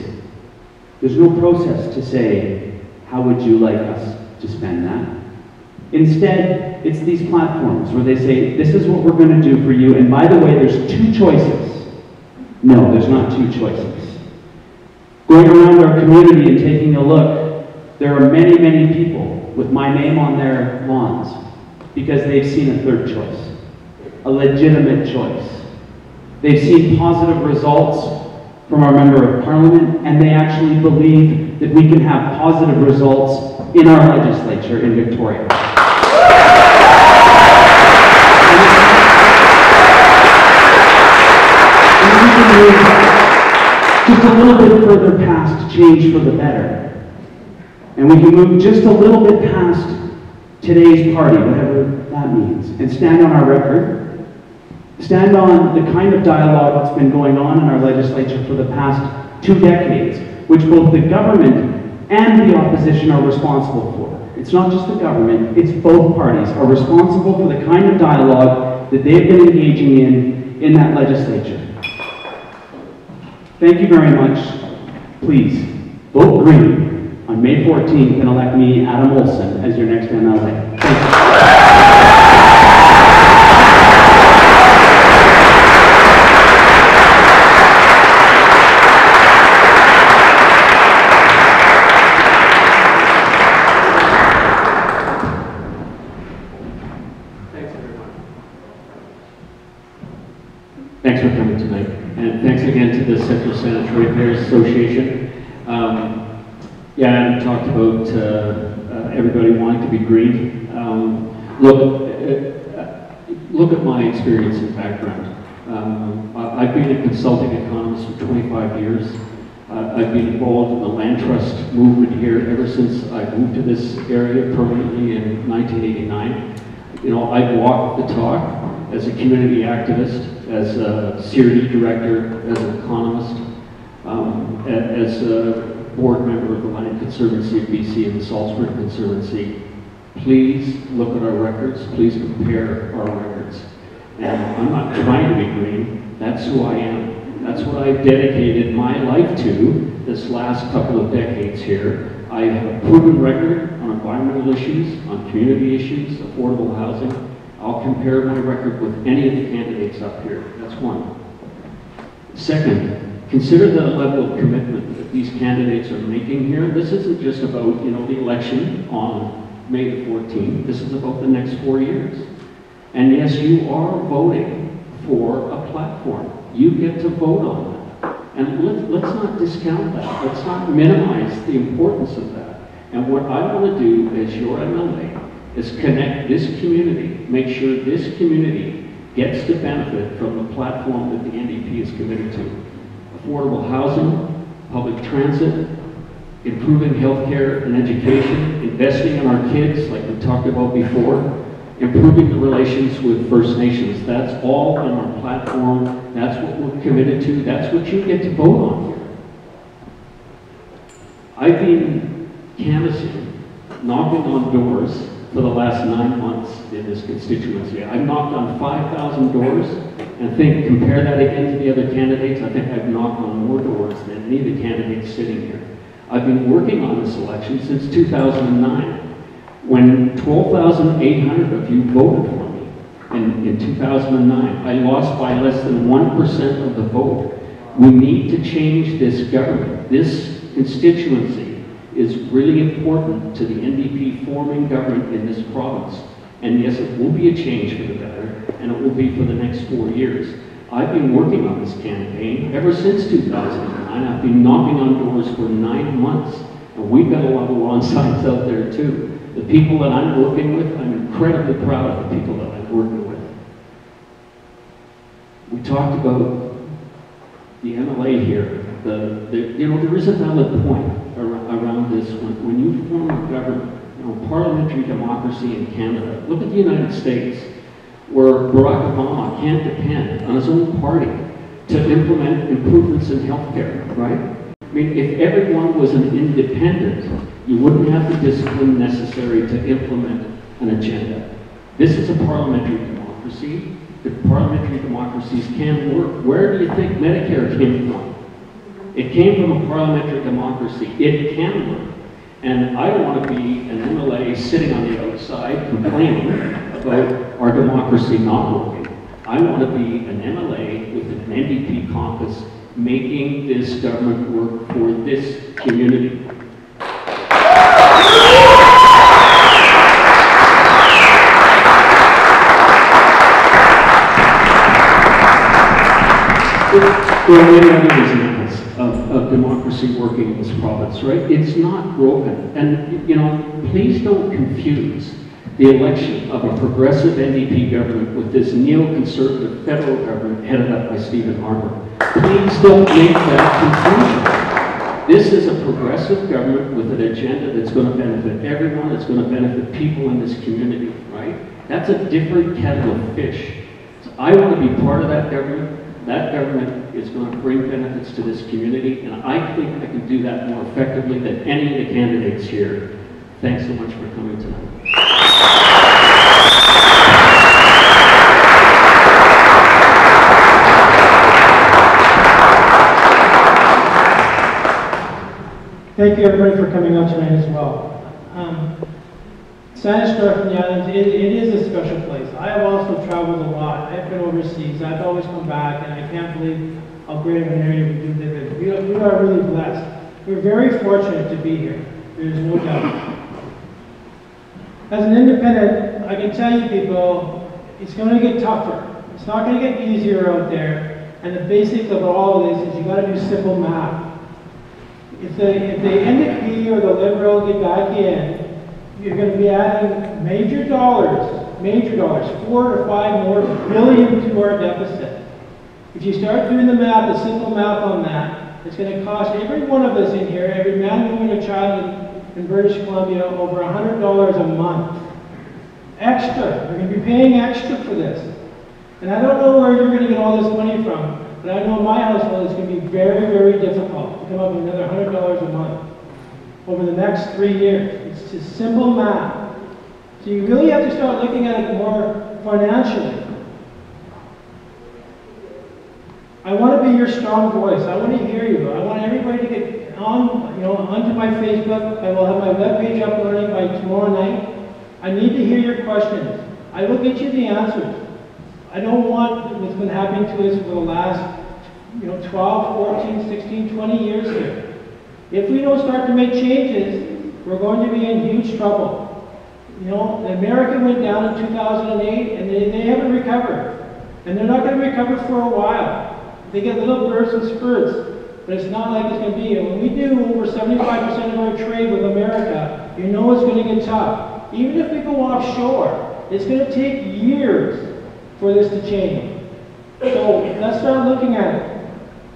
S4: There's no process to say, how would you like us to spend that? Instead, it's these platforms where they say, this is what we're going to do for you, and by the way, there's two choices. No, there's not two choices. Going around our community and taking a look, there are many, many people with my name on their lawns because they've seen a third choice, a legitimate choice. They've seen positive results from our Member of Parliament, and they actually believe that we can have positive results in our legislature in Victoria. And we can move just a little bit further past change for the better. And we can move just a little bit past today's party, whatever that means, and stand on our record, stand on the kind of dialogue that's been going on in our legislature for the past 2 decades, which both the government and the opposition are responsible for. It's not just the government, it's both parties are responsible for the kind of dialogue that they've been engaging in that legislature. Thank you very much. Please, vote green on May 14th and elect me, Adam Olson, as your next MLA. Thank you.
S3: Thanks for coming tonight. And thanks again to the Central Saanich Ratepayers Association. Yeah, Adam talked about everybody wanting to be green. Look at my experience and background. I've been a consulting economist for 25 years. I've been involved in the land trust movement here ever since I moved to this area permanently in 1989. You know, I've walked the talk as a community activist, as a CRD director, as an economist, as a board member of the Land Conservancy of BC and the Salt Spring Conservancy. Please look at our records. Please compare our records. And I'm not trying to be green, that's who I am. That's what I've dedicated my life to this last couple of decades here. I have a proven record on environmental issues, on community issues, affordable housing. I'll compare my record with any of the candidates up here. That's one. Second, consider the level of commitment that these candidates are making here. This isn't just about, the election on May the 14th. This is about the next 4 years. And yes, you are voting for a platform. You get to vote on that. And let's not discount that. Let's not minimize the importance of that. And what I want to do as your MLA is connect this community, make sure this community gets to benefit from the platform that the NDP is committed to. Affordable housing, public transit, improving healthcare and education, investing in our kids like we talked about before, improving the relations with First Nations. That's all in our platform. That's what we're committed to. That's what you get to vote on here. I've been canvassing, knocking on doors for the last 9 months in this constituency. I've knocked on 5,000 doors, and compare that again to the other candidates, I think I've knocked on more doors than any of the candidates sitting here. I've been working on this election since 2009, when 12,800 of you voted for me in 2009. I lost by less than 1% of the vote. We need to change this government. This constituency is really important to the NDP forming government in this province. And yes, it will be a change for the better, and it will be for the next 4 years. I've been working on this campaign ever since 2009. I've been knocking on doors for 9 months, and we've got a lot of lawn signs out there too. The people that I'm working with, I'm incredibly proud of the people that I'm working with. We talked about the MLA here. There is a valid point around this. When you form a government, parliamentary democracy in Canada, look at the United States, where Barack Obama can't depend on his own party to implement improvements in healthcare, right? I mean, if everyone was an independent, you wouldn't have the discipline necessary to implement an agenda. This is a parliamentary democracy. The parliamentary democracies can work. Where do you think Medicare came from? It came from a parliamentary democracy. It can work. And I don't want to be an MLA sitting on the outside complaining about our democracy not working. I want to be an MLA with an NDP caucus making this government work for this community. There are many other examples of democracy working in this province, right? It's not broken. And, please don't confuse the election of a progressive NDP government with this neoconservative federal government headed up by Stephen Harper. Please don't make that confusion. This is a progressive government with an agenda that's going to benefit everyone, that's going to benefit people in this community, right? That's a different kettle of fish. So I want to be part of that government. That government is going to bring benefits to this community, and I think I can do that more effectively than any of the candidates here. Thanks so much for coming tonight.
S2: Thank you everybody for coming out tonight as well. Saanich North and the Islands, it is a special place. I have also traveled a lot. I've been overseas. I've always come back, and I can't believe how great of an area we do live in. We are really blessed. We're very fortunate to be here. There is no doubt. As an independent, I can tell you people, it's going to get tougher. It's not going to get easier out there. And the basics of all of this is you got to do simple math. If the NDP or the Liberal get back in, you're going to be adding major dollars, $4 to $5 billion to our deficit. If you start doing the math, the simple math on that, it's going to cost every one of us in here, every man, woman, and child in British Columbia, over $100 a month. Extra. You're going to be paying extra for this. And I don't know where you're going to get all this money from, but I know my household is going to be very, very difficult to come up with another $100 a month over the next 3 years. It's just simple math. So you really have to start looking at it more financially. to be your strong voice. I want to hear you. I want everybody to get on, onto my Facebook. I will have my webpage uploading by tomorrow night. I need to hear your questions. I will get you the answers. I don't want what's been happening to us for the last 12, 14, 16, 20 years here. If we don't start to make changes, we're going to be in huge trouble. America went down in 2008 and they haven't recovered. And they're not going to recover for a while. They get little bursts and spurts, but it's not like it's going to be. And when we do over 75% of our trade with America, it's going to get tough. Even if we go offshore, it's going to take years for this to change. So let's start looking at it.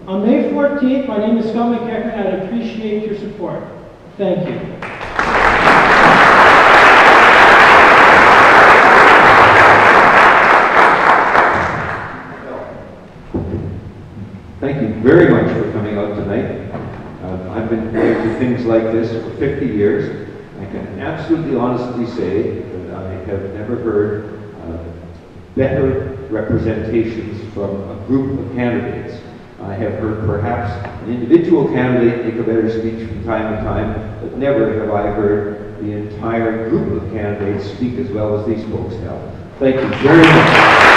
S2: On May 14th, my name is Scott McEachern, and I'd appreciate your support. Thank you.
S1: Thank you very much for coming out tonight. I've been going to things like this for 50 years. I can absolutely honestly say that I have never heard better representations from a group of candidates. I have heard perhaps an individual candidate make a better speech from time to time, but never have I heard the entire group of candidates speak as well as these folks have. Thank you very much.